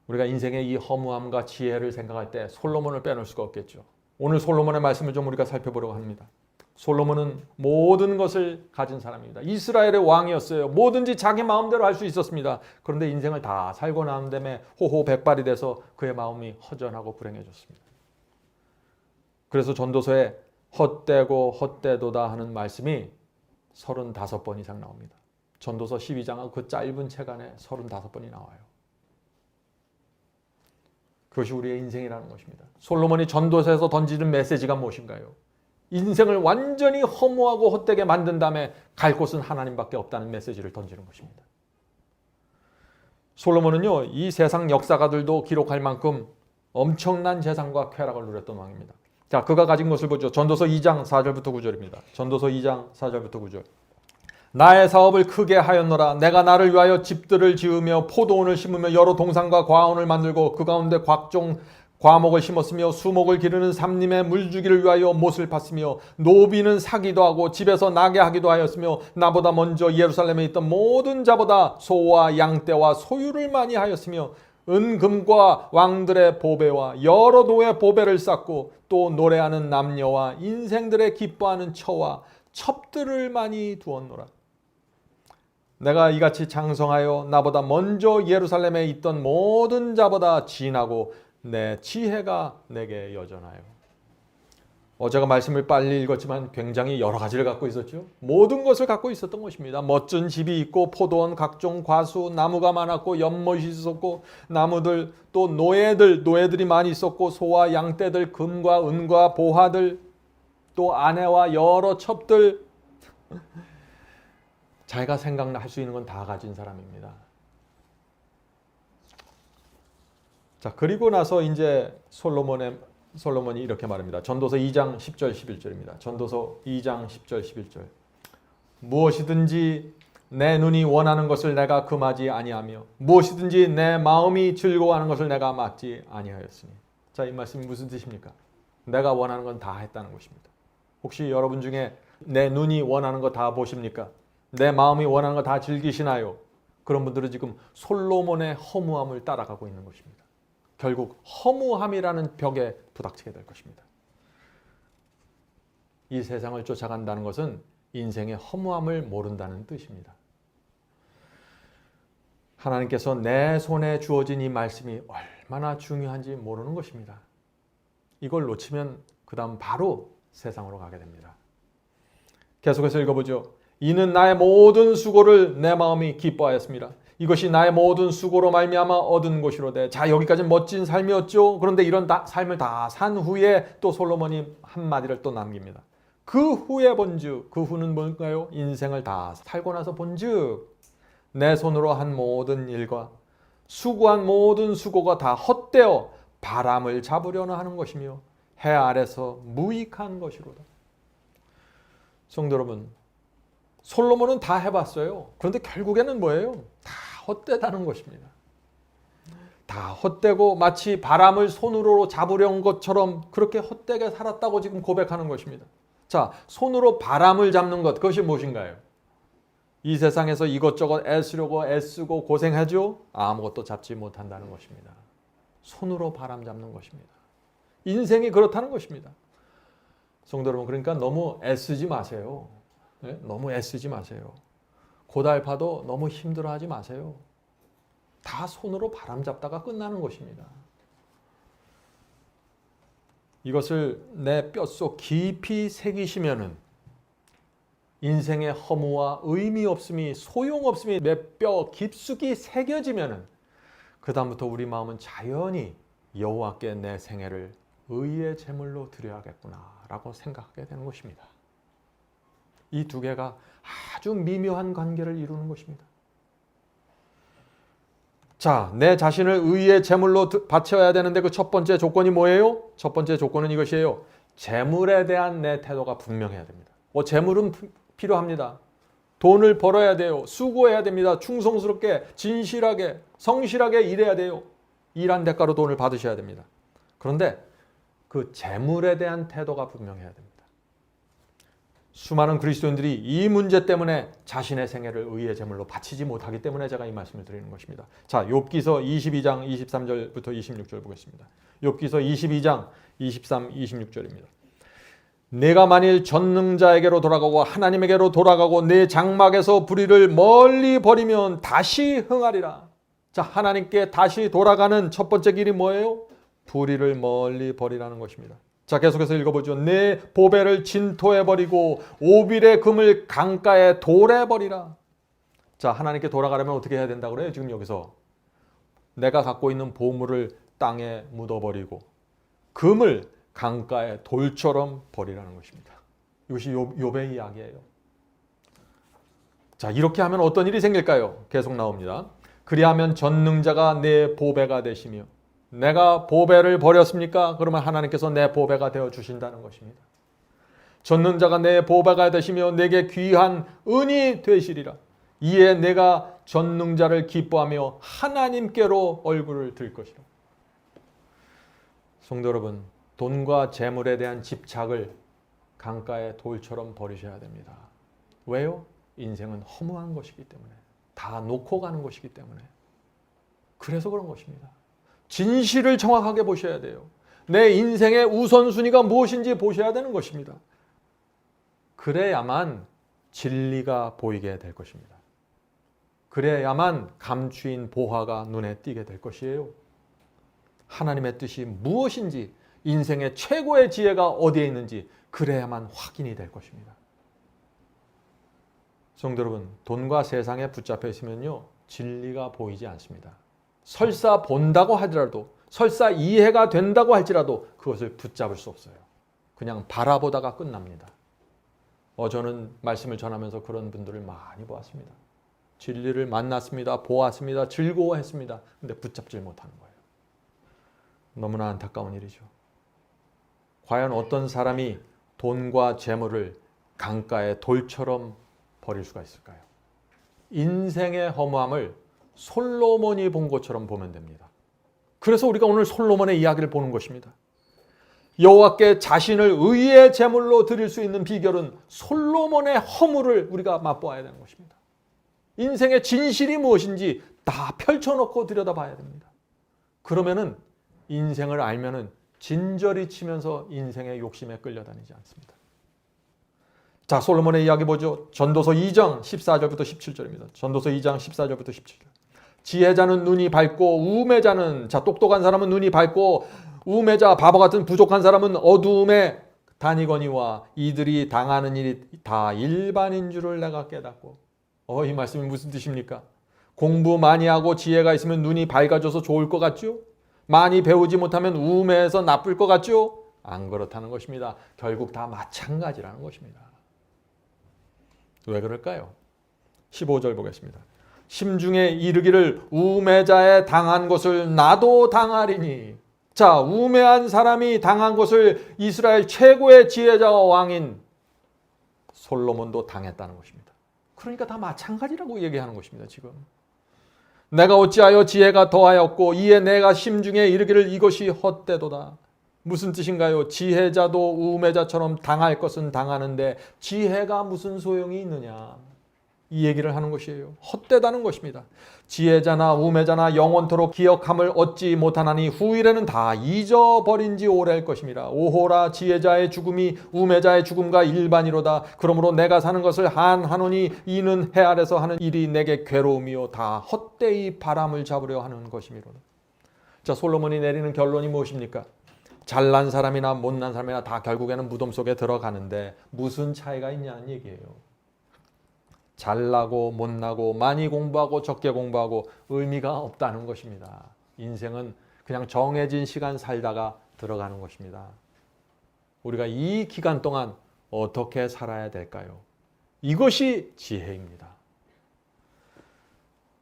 우리가 인생의 이 허무함과 지혜를 생각할 때 솔로몬을 빼놓을 수가 없겠죠. 오늘 솔로몬의 말씀을 좀 우리가 살펴보려고 합니다. 솔로몬은 모든 것을 가진 사람입니다. 이스라엘의 왕이었어요. 뭐든지 자기 마음대로 할 수 있었습니다. 그런데 인생을 다 살고 난 다음에 호호백발이 돼서 그의 마음이 허전하고 불행해졌습니다. 그래서 전도서에 헛되고 헛되도다 하는 말씀이 35번 이상 나옵니다. 전도서 12장은 그 짧은 책 안에 35번이 나와요. 그것이 우리의 인생이라는 것입니다. 솔로몬이 전도서에서 던지는 메시지가 무엇인가요? 인생을 완전히 허무하고 헛되게 만든 다음에 갈 곳은 하나님밖에 없다는 메시지를 던지는 것입니다. 솔로몬은요, 이 세상 역사가들도 기록할 만큼 엄청난 재산과 쾌락을 누렸던 왕입니다. 자, 그가 가진 것을 보죠. 전도서 2장 4절부터 9절입니다. 전도서 2장 4절부터 9절. 나의 사업을 크게 하였노라. 내가 나를 위하여 집들을 지으며 포도원을 심으며 여러 동산과 과원을 만들고 그 가운데 각종 과목을 심었으며 수목을 기르는 삼림의 물주기를 위하여 못을 팠으며 노비는 사기도 하고 집에서 나게 하기도 하였으며 나보다 먼저 예루살렘에 있던 모든 자보다 소와 양떼와 소유를 많이 하였으며 은금과 왕들의 보배와 여러 도의 보배를 쌓고 또 노래하는 남녀와 인생들의 기뻐하는 처와 첩들을 많이 두었노라. 내가 이같이 장성하여 나보다 먼저 예루살렘에 있던 모든 자보다 진하고 내 지혜가 내게 여전하여. 어제가 말씀을 빨리 읽었지만 굉장히 여러 가지를 갖고 있었죠. 모든 것을 갖고 있었던 것입니다. 멋진 집이 있고 포도원, 각종 과수, 나무가 많았고 연못이 있었고 나무들, 또 노예들이 많이 있었고 소와 양떼들, 금과 은과 보화들, 또 아내와 여러 첩들. 자기가 생각할 수 있는 건 다 가진 사람입니다. 자, 그리고 나서 이제 솔로몬이 이렇게 말합니다. 전도서 2장 10절 11절입니다. 전도서 2장 10절 11절. 무엇이든지 내 눈이 원하는 것을 내가 금하지 아니하며 무엇이든지 내 마음이 즐거워하는 것을 내가 막지 아니하였으니. 자, 이 말씀이 무슨 뜻입니까? 내가 원하는 건 다 했다는 것입니다. 혹시 여러분 중에 내 눈이 원하는 거 다 보십니까? 내 마음이 원하는 거 다 즐기시나요? 그런 분들은 지금 솔로몬의 허무함을 따라가고 있는 것입니다. 결국 허무함이라는 벽에 부닥치게 될 것입니다. 이 세상을 쫓아간다는 것은 인생의 허무함을 모른다는 뜻입니다. 하나님께서 내 손에 주어진 이 말씀이 얼마나 중요한지 모르는 것입니다. 이걸 놓치면 그 다음 바로 세상으로 가게 됩니다. 계속해서 읽어보죠. 이는 나의 모든 수고를 내 마음이 기뻐하였습니다. 이것이 나의 모든 수고로 말미암아 얻은 것이로되. 자, 여기까지 멋진 삶이었죠. 그런데 이런 삶을 다 산 후에 또 솔로몬이 한마디를 또 남깁니다. 그 후에 본즉, 그 후는 뭘까요? 인생을 다 살고 나서 본즉 내 손으로 한 모든 일과 수고한 모든 수고가 다 헛되어 바람을 잡으려나 하는 것이며 해 아래서 무익한 것이로다. 성도 여러분, 솔로몬은 다 해봤어요. 그런데 결국에는 뭐예요? 다 헛되다는 것입니다. 다 헛되고 마치 바람을 손으로 잡으려는 것처럼 그렇게 헛되게 살았다고 지금 고백하는 것입니다. 자, 손으로 바람을 잡는 것, 그것이 무엇인가요? 이 세상에서 이것저것 애쓰려고 애쓰고 고생하죠? 아무것도 잡지 못한다는 것입니다. 손으로 바람 잡는 것입니다. 인생이 그렇다는 것입니다. 성도 여러분, 그러니까 너무 애쓰지 마세요. 네? 너무 애쓰지 마세요. 고달파도 너무 힘들어하지 마세요. 다 손으로 바람 잡다가 끝나는 것입니다. 이것을 내 뼛속 깊이 새기시면은 인생의 허무와 의미 없음이, 소용없음이 내 뼈 깊숙이 새겨지면은 그 다음부터 우리 마음은 자연히 여호와께 내 생애를 의의 제물로 드려야겠구나라고 생각하게 되는 것입니다. 이 두 개가 아주 미묘한 관계를 이루는 것입니다. 자, 내 자신을 의의 제물로 바쳐야 되는데 그 첫 번째 조건이 뭐예요? 첫 번째 조건은 이것이에요. 재물에 대한 내 태도가 분명해야 됩니다. 재물은 필요합니다. 돈을 벌어야 돼요. 수고해야 됩니다. 충성스럽게, 진실하게, 성실하게 일해야 돼요. 일한 대가로 돈을 받으셔야 됩니다. 그런데 그 재물에 대한 태도가 분명해야 됩니다. 수많은 그리스도인들이 이 문제 때문에 자신의 생애를 의의 제물로 바치지 못하기 때문에 제가 이 말씀을 드리는 것입니다. 자, 욥기서 22장 23절부터 26절 보겠습니다. 욥기서 22장 23, 26절입니다. 내가 만일 전능자에게로 돌아가고 하나님에게로 돌아가고 내 장막에서 불의를 멀리 버리면 다시 흥하리라. 자, 하나님께 다시 돌아가는 첫 번째 길이 뭐예요? 불의를 멀리 버리라는 것입니다. 자, 계속해서 읽어보죠. 내 보배를 진토에 버리고 오빌의 금을 강가에 돌에 버리라. 자, 하나님께 돌아가려면 어떻게 해야 된다고 그래요? 지금 여기서 내가 갖고 있는 보물을 땅에 묻어버리고 금을 강가에 돌처럼 버리라는 것입니다. 이것이 욥의 이야기예요. 자, 이렇게 하면 어떤 일이 생길까요? 계속 나옵니다. 그리하면 전능자가 내 보배가 되시며 내가 보배를 버렸습니까? 그러면 하나님께서 내 보배가 되어 주신다는 것입니다. 전능자가 내 보배가 되시며 내게 귀한 은이 되시리라. 이에 내가 전능자를 기뻐하며 하나님께로 얼굴을 들 것이라. 성도 여러분, 돈과 재물에 대한 집착을 강가의 돌처럼 버리셔야 됩니다. 왜요? 인생은 허무한 것이기 때문에, 다 놓고 가는 것이기 때문에. 그래서 그런 것입니다. 진실을 정확하게 보셔야 돼요. 내 인생의 우선순위가 무엇인지 보셔야 되는 것입니다. 그래야만 진리가 보이게 될 것입니다. 그래야만 감추인 보화가 눈에 띄게 될 것이에요. 하나님의 뜻이 무엇인지, 인생의 최고의 지혜가 어디에 있는지 그래야만 확인이 될 것입니다. 성도 여러분, 돈과 세상에 붙잡혀 있으면요, 진리가 보이지 않습니다. 설사 본다고 하더라도, 설사 이해가 된다고 할지라도 그것을 붙잡을 수 없어요. 그냥 바라보다가 끝납니다. 저는 말씀을 전하면서 그런 분들을 많이 보았습니다. 진리를 만났습니다. 보았습니다. 즐거워했습니다. 근데 붙잡질 못하는 거예요. 너무나 안타까운 일이죠. 과연 어떤 사람이 돈과 재물을 강가의 돌처럼 버릴 수가 있을까요? 인생의 허무함을 솔로몬이 본 것처럼 보면 됩니다. 그래서 우리가 오늘 솔로몬의 이야기를 보는 것입니다. 여호와께 자신을 의의 제물로 드릴 수 있는 비결은 솔로몬의 허물을 우리가 맛보아야 되는 것입니다. 인생의 진실이 무엇인지 다 펼쳐놓고 들여다봐야 됩니다. 그러면은 인생을 알면은 진저리 치면서 인생의 욕심에 끌려다니지 않습니다. 자, 솔로몬의 이야기 보죠. 전도서 2장 14절부터 17절입니다. 전도서 2장 14절부터 17절. 지혜자는 눈이 밝고 우매자는, 자, 똑똑한 사람은 눈이 밝고 우매자, 바보 같은 부족한 사람은 어두움에 다니거니와 이들이 당하는 일이 다 일반인 줄을 내가 깨닫고. 이 말씀이 무슨 뜻입니까? 공부 많이 하고 지혜가 있으면 눈이 밝아져서 좋을 것 같죠? 많이 배우지 못하면 우매해서 나쁠 것 같죠? 안 그렇다는 것입니다. 결국 다 마찬가지라는 것입니다. 왜 그럴까요? 15절 보겠습니다. 심중에 이르기를 우매자의 당한 것을 나도 당하리니. 자, 우매한 사람이 당한 것을 이스라엘 최고의 지혜자와 왕인 솔로몬도 당했다는 것입니다. 그러니까 다 마찬가지라고 얘기하는 것입니다. 지금 내가 어찌하여 지혜가 더하였고 이에 내가 심중에 이르기를 이것이 헛되도다. 무슨 뜻인가요? 지혜자도 우매자처럼 당할 것은 당하는데 지혜가 무슨 소용이 있느냐, 이 얘기를 하는 것이에요. 헛되다는 것입니다. 지혜자나 우매자나 영원토록 기억함을 얻지 못하나니 후일에는 다 잊어버린 지 오래일 것임이라. 오호라, 지혜자의 죽음이 우매자의 죽음과 일반이로다. 그러므로 내가 사는 것을 한하노니 이는 해 아래서 하는 일이 내게 괴로움이요 다 헛되이 바람을 잡으려 하는 것임이로다. 자, 솔로몬이 내리는 결론이 무엇입니까? 잘난 사람이나 못난 사람이나 다 결국에는 무덤 속에 들어가는데 무슨 차이가 있냐는 얘기예요. 잘나고 못나고 많이 공부하고 적게 공부하고 의미가 없다는 것입니다. 인생은 그냥 정해진 시간 살다가 들어가는 것입니다. 우리가 이 기간 동안 어떻게 살아야 될까요? 이것이 지혜입니다.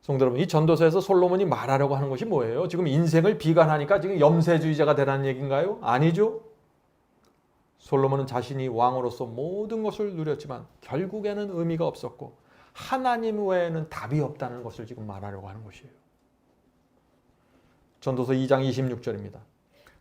성도 여러분, 이 전도서에서 솔로몬이 말하려고 하는 것이 뭐예요? 지금 인생을 비관하니까 지금 염세주의자가 되라는 얘기인가요? 아니죠. 솔로몬은 자신이 왕으로서 모든 것을 누렸지만 결국에는 의미가 없었고 하나님 외에는 답이 없다는 것을 지금 말하려고 하는 것이에요. 전도서 2장 26절입니다.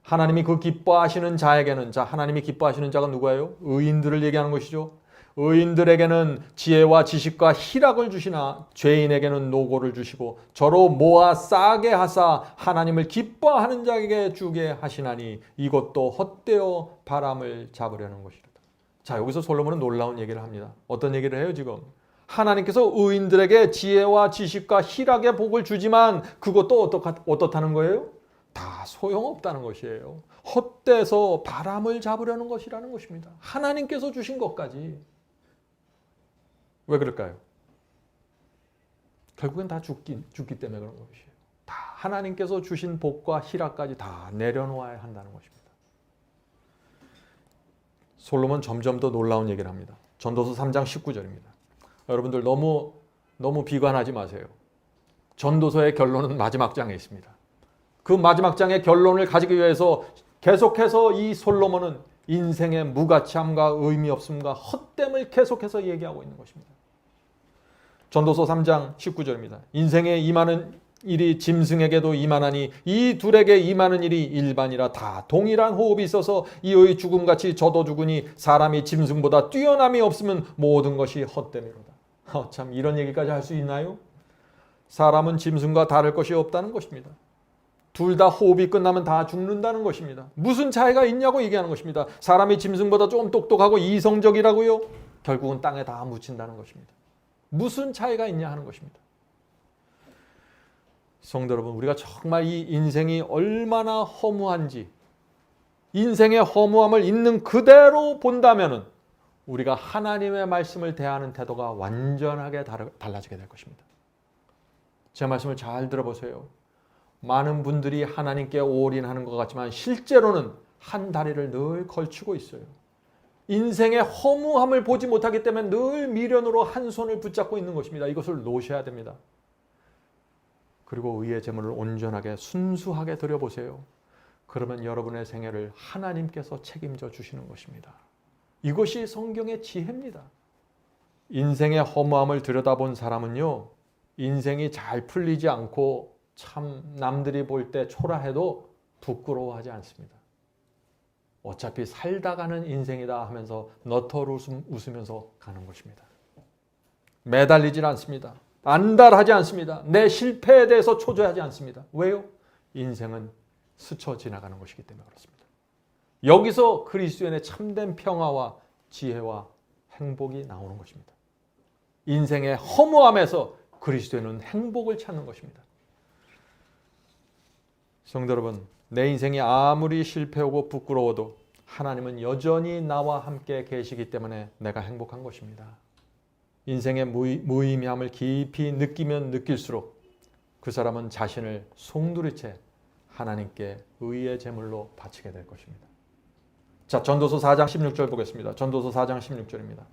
하나님이 그 기뻐하시는 자에게는, 자, 하나님이 기뻐하시는 자가 누구예요? 의인들을 얘기하는 것이죠. 의인들에게는 지혜와 지식과 희락을 주시나 죄인에게는 노고를 주시고 저로 모아 싸게 하사 하나님을 기뻐하는 자에게 주게 하시나니 이것도 헛되어 바람을 잡으려는 것이다. 자, 여기서 솔로몬은 놀라운 얘기를 합니다. 어떤 얘기를 해요 지금? 하나님께서 의인들에게 지혜와 지식과 희락의 복을 주지만 그것도 어떻다는 거예요? 다 소용없다는 것이에요. 헛되서 바람을 잡으려는 것이라는 것입니다. 하나님께서 주신 것까지. 왜 그럴까요? 결국엔 다 죽기 때문에 그런 것이에요. 다 하나님께서 주신 복과 희락까지 다 내려놓아야 한다는 것입니다. 솔로몬 점점 더 놀라운 얘기를 합니다. 전도서 3장 19절입니다. 여러분들 너무 비관하지 마세요. 전도서의 결론은 마지막 장에 있습니다. 그 마지막 장의 결론을 가지기 위해서 계속해서 이 솔로몬은 인생의 무가치함과 의미 없음과 헛됨을 계속해서 얘기하고 있는 것입니다. 전도서 3장 19절입니다. 인생에 임하는 일이 짐승에게도 임하나니 이 둘에게 임하는 일이 일반이라. 다 동일한 호흡이 있어서 이의 죽음같이 저도 죽으니 사람이 짐승보다 뛰어남이 없으면 모든 것이 헛됨이로다. 참 이런 얘기까지 할 수 있나요? 사람은 짐승과 다를 것이 없다는 것입니다. 둘 다 호흡이 끝나면 다 죽는다는 것입니다. 무슨 차이가 있냐고 얘기하는 것입니다. 사람이 짐승보다 좀 똑똑하고 이성적이라고요? 결국은 땅에 다 묻힌다는 것입니다. 무슨 차이가 있냐 하는 것입니다. 성도 여러분, 우리가 정말 이 인생이 얼마나 허무한지, 인생의 허무함을 있는 그대로 본다면 우리가 하나님의 말씀을 대하는 태도가 완전하게 달라지게 될 것입니다. 제 말씀을 잘 들어보세요. 많은 분들이 하나님께 올인하는 것 같지만 실제로는 한 다리를 늘 걸치고 있어요. 인생의 허무함을 보지 못하기 때문에 늘 미련으로 한 손을 붙잡고 있는 것입니다. 이것을 놓으셔야 됩니다. 그리고 의의 제물을 온전하게 순수하게 드려보세요. 그러면 여러분의 생애를 하나님께서 책임져 주시는 것입니다. 이것이 성경의 지혜입니다. 인생의 허무함을 들여다본 사람은요, 인생이 잘 풀리지 않고 참 남들이 볼 때 초라해도 부끄러워하지 않습니다. 어차피 살다 가는 인생이다 하면서 너털 웃으면서 가는 것입니다. 매달리질 않습니다. 안달하지 않습니다. 내 실패에 대해서 초조하지 않습니다. 왜요? 인생은 스쳐 지나가는 것이기 때문에 그렇습니다. 여기서 그리스도인의 참된 평화와 지혜와 행복이 나오는 것입니다. 인생의 허무함에서 그리스도인은 행복을 찾는 것입니다. 성도 여러분, 내 인생이 아무리 실패하고 부끄러워도 하나님은 여전히 나와 함께 계시기 때문에 내가 행복한 것입니다. 인생의 무의미함을 깊이 느끼면 느낄수록 그 사람은 자신을 송두리째 하나님께 의의 제물로 바치게 될 것입니다. 자, 전도서 4장 16절 보겠습니다. 전도서 4장 16절입니다.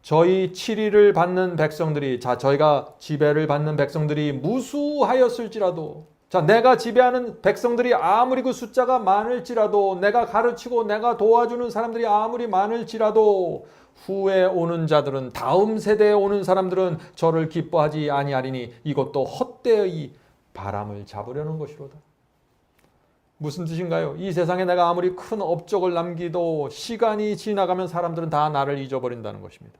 저희 치리를 받는 백성들이, 자, 저희가 지배를 받는 백성들이 무수하였을지라도, 자, 내가 지배하는 백성들이 아무리 그 숫자가 많을지라도, 내가 가르치고 내가 도와주는 사람들이 아무리 많을지라도 후에 오는 자들은, 다음 세대에 오는 사람들은 저를 기뻐하지 아니하리니 이것도 헛되이 바람을 잡으려는 것이로다. 무슨 뜻인가요? 이 세상에 내가 아무리 큰 업적을 남기도 시간이 지나가면 사람들은 다 나를 잊어버린다는 것입니다.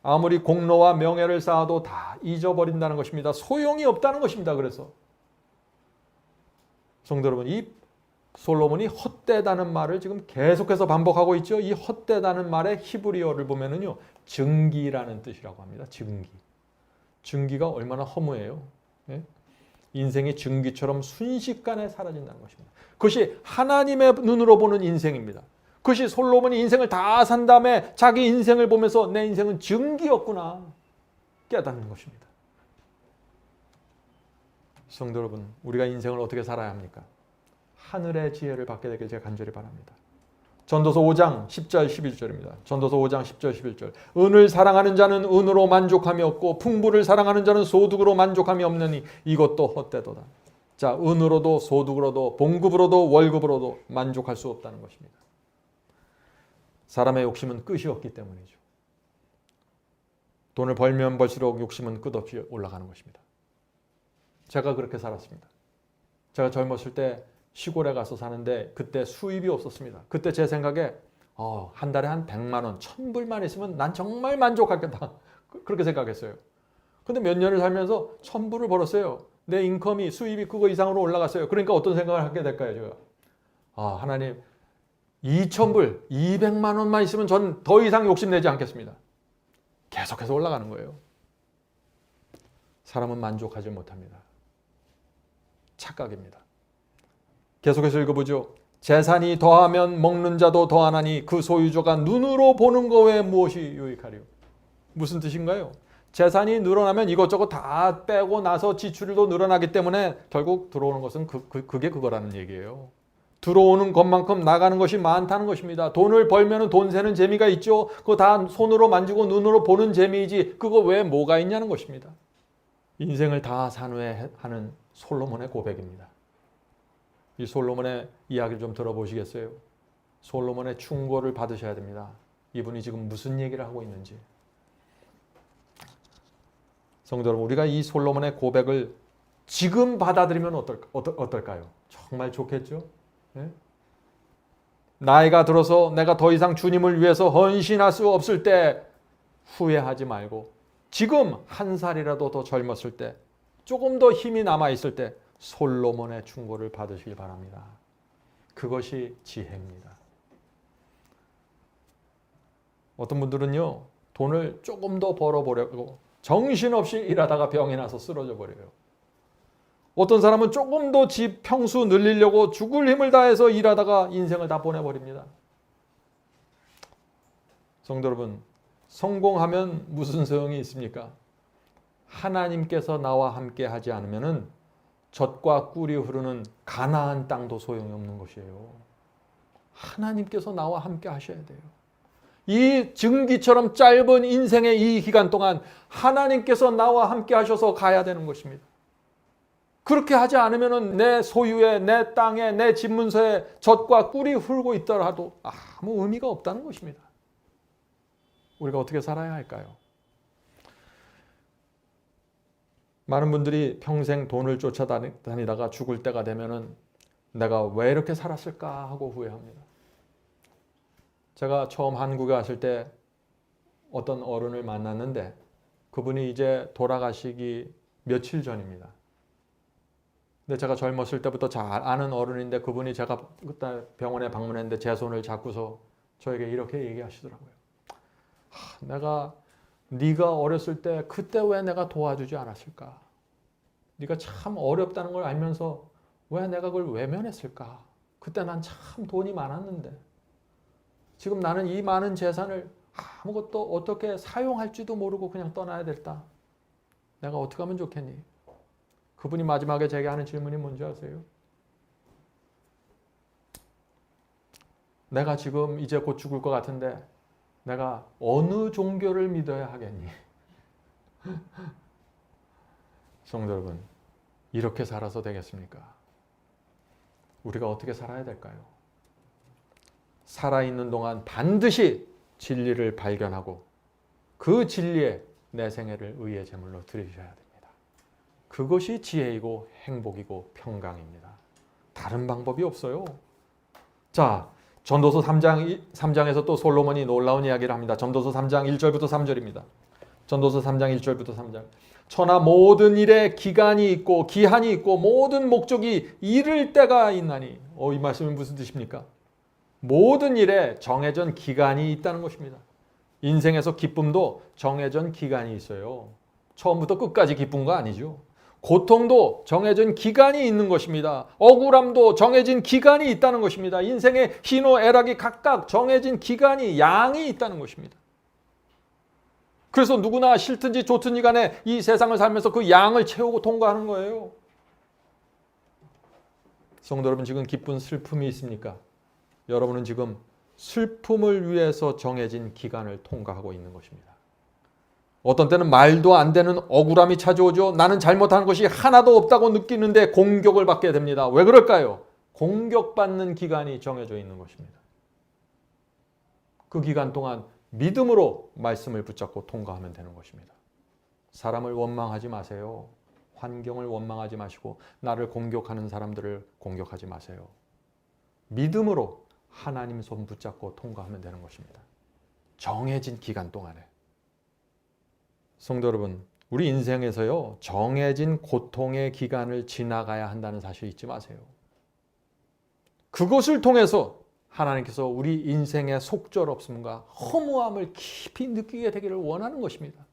아무리 공로와 명예를 쌓아도 다 잊어버린다는 것입니다. 소용이 없다는 것입니다. 그래서 성도 여러분, 이 솔로몬이 헛되다는 말을 지금 계속해서 반복하고 있죠. 이 헛되다는 말의 히브리어를 보면은요, 증기라는 뜻이라고 합니다. 증기. 증기가 얼마나 허무해요. 예? 인생이 증기처럼 순식간에 사라진다는 것입니다. 그것이 하나님의 눈으로 보는 인생입니다. 그것이 솔로몬이 인생을 다 산 다음에 자기 인생을 보면서 내 인생은 증기였구나 깨닫는 것입니다. 성도 여러분, 우리가 인생을 어떻게 살아야 합니까? 하늘의 지혜를 받게 되길 제가 간절히 바랍니다. 전도서 5장 10절 11절입니다. 전도서 5장 10절 11절. 은을 사랑하는 자는 은으로 만족함이 없고 풍부를 사랑하는 자는 소득으로 만족함이 없느니 이것도 헛되도다. 자, 은으로도 소득으로도 봉급으로도 월급으로도 만족할 수 없다는 것입니다. 사람의 욕심은 끝이 없기 때문이죠. 돈을 벌면 벌수록 욕심은 끝없이 올라가는 것입니다. 제가 그렇게 살았습니다. 제가 젊었을 때 시골에 가서 사는데 그때 수입이 없었습니다. 그때 제 생각에 한 달에 한 100만 원, 1000불만 있으면 난 정말 만족하겠다. 그렇게 생각했어요. 근데 몇 년을 살면서 1000불을 벌었어요. 내 인컴이, 수입이 그거 이상으로 올라갔어요. 그러니까 어떤 생각을 하게 될까요? 제가 하나님, 2000불, 200만 원만 있으면 전 더 이상 욕심내지 않겠습니다. 계속해서 올라가는 거예요. 사람은 만족하지 못합니다. 착각입니다. 계속해서 읽어보죠. 재산이 더하면 먹는 자도 더하나니 그 소유주가 눈으로 보는 거 외에 무엇이 유익하리요? 무슨 뜻인가요? 재산이 늘어나면 이것저것 다 빼고 나서 지출도 늘어나기 때문에 결국 들어오는 것은 그게 그거라는 얘기예요. 들어오는 것만큼 나가는 것이 많다는 것입니다. 돈을 벌면 돈 세는 재미가 있죠. 그거 다 손으로 만지고 눈으로 보는 재미이지 그거 외에 뭐가 있냐는 것입니다. 인생을 다 산 후에 하는 솔로몬의 고백입니다. 이 솔로몬의 이야기를 좀 들어보시겠어요? 솔로몬의 충고를 받으셔야 됩니다. 이분이 지금 무슨 얘기를 하고 있는지. 성도 여러분, 우리가 이 솔로몬의 고백을 지금 받아들이면 어떨까요? 정말 좋겠죠? 네? 나이가 들어서 내가 더 이상 주님을 위해서 헌신할 수 없을 때 후회하지 말고, 지금 한 살이라도 더 젊었을 때, 조금 더 힘이 남아있을 때 솔로몬의 충고를 받으시길 바랍니다. 그것이 지혜입니다. 어떤 분들은요, 돈을 조금 더 벌어보려고 정신없이 일하다가 병이 나서 쓰러져 버려요. 어떤 사람은 조금 더 집 평수 늘리려고 죽을 힘을 다해서 일하다가 인생을 다 보내버립니다. 성도 여러분, 성공하면 무슨 소용이 있습니까? 하나님께서 나와 함께 하지 않으면 젖과 꿀이 흐르는 가나안 땅도 소용이 없는 것이에요. 하나님께서 나와 함께 하셔야 돼요. 이 증기처럼 짧은 인생의 이 기간 동안 하나님께서 나와 함께 하셔서 가야 되는 것입니다. 그렇게 하지 않으면 내 소유에, 내 땅에, 내 집문서에 젖과 꿀이 흐르고 있더라도 아무 의미가 없다는 것입니다. 우리가 어떻게 살아야 할까요? 많은 분들이 평생 돈을 쫓아다니다가 죽을 때가 되면은 내가 왜 이렇게 살았을까 하고 후회합니다. 제가 처음 한국에 왔을 때 어떤 어른을 만났는데 그분이 이제 돌아가시기 며칠 전입니다. 근데 제가 젊었을 때부터 잘 아는 어른인데 그분이 제가 그때 병원에 방문했는데 제 손을 잡고서 저에게 이렇게 얘기하시더라고요. 내가 네가 어렸을 때 그때 왜 내가 도와주지 않았을까? 네가 참 어렵다는 걸 알면서 왜 내가 그걸 외면했을까? 그때 난 참 돈이 많았는데 지금 나는 이 많은 재산을 아무것도 어떻게 사용할지도 모르고 그냥 떠나야 됐다. 내가 어떻게 하면 좋겠니? 그분이 마지막에 제게 하는 질문이 뭔지 아세요? 내가 지금 이제 곧 죽을 것 같은데 내가 어느 종교를 믿어야 하겠니? 성도 여러분, 이렇게 살아서 되겠습니까? 우리가 어떻게 살아야 될까요? 살아있는 동안 반드시 진리를 발견하고 그 진리에 내 생애를 의의 제물로 드리셔야 됩니다. 그것이 지혜이고 행복이고 평강입니다. 다른 방법이 없어요. 자, 전도서 3장에서 또 솔로몬이 놀라운 이야기를 합니다. 전도서 3장 1절부터 3절입니다. 전도서 3장 1절부터 3절. 천하 모든 일에 기간이 있고 기한이 있고 모든 목적이 이를 때가 있나니. 이 말씀은 무슨 뜻입니까? 모든 일에 정해진 기간이 있다는 것입니다. 인생에서 기쁨도 정해진 기간이 있어요. 처음부터 끝까지 기쁜 거 아니죠. 고통도 정해진 기간이 있는 것입니다. 억울함도 정해진 기간이 있다는 것입니다. 인생의 희노애락이 각각 정해진 기간이, 양이 있다는 것입니다. 그래서 누구나 싫든지 좋든지 간에 이 세상을 살면서 그 양을 채우고 통과하는 거예요. 성도 여러분, 지금 기쁜 슬픔이 있습니까? 여러분은 지금 슬픔을 위해서 정해진 기간을 통과하고 있는 것입니다. 어떤 때는 말도 안 되는 억울함이 찾아오죠. 나는 잘못한 것이 하나도 없다고 느끼는데 공격을 받게 됩니다. 왜 그럴까요? 공격받는 기간이 정해져 있는 것입니다. 그 기간 동안 믿음으로 말씀을 붙잡고 통과하면 되는 것입니다. 사람을 원망하지 마세요. 환경을 원망하지 마시고 나를 공격하는 사람들을 공격하지 마세요. 믿음으로 하나님 손 붙잡고 통과하면 되는 것입니다. 정해진 기간 동안에. 성도 여러분, 우리 인생에서요, 정해진 고통의 기간을 지나가야 한다는 사실 잊지 마세요. 그것을 통해서 하나님께서 우리 인생의 속절없음과 허무함을 깊이 느끼게 되기를 원하는 것입니다.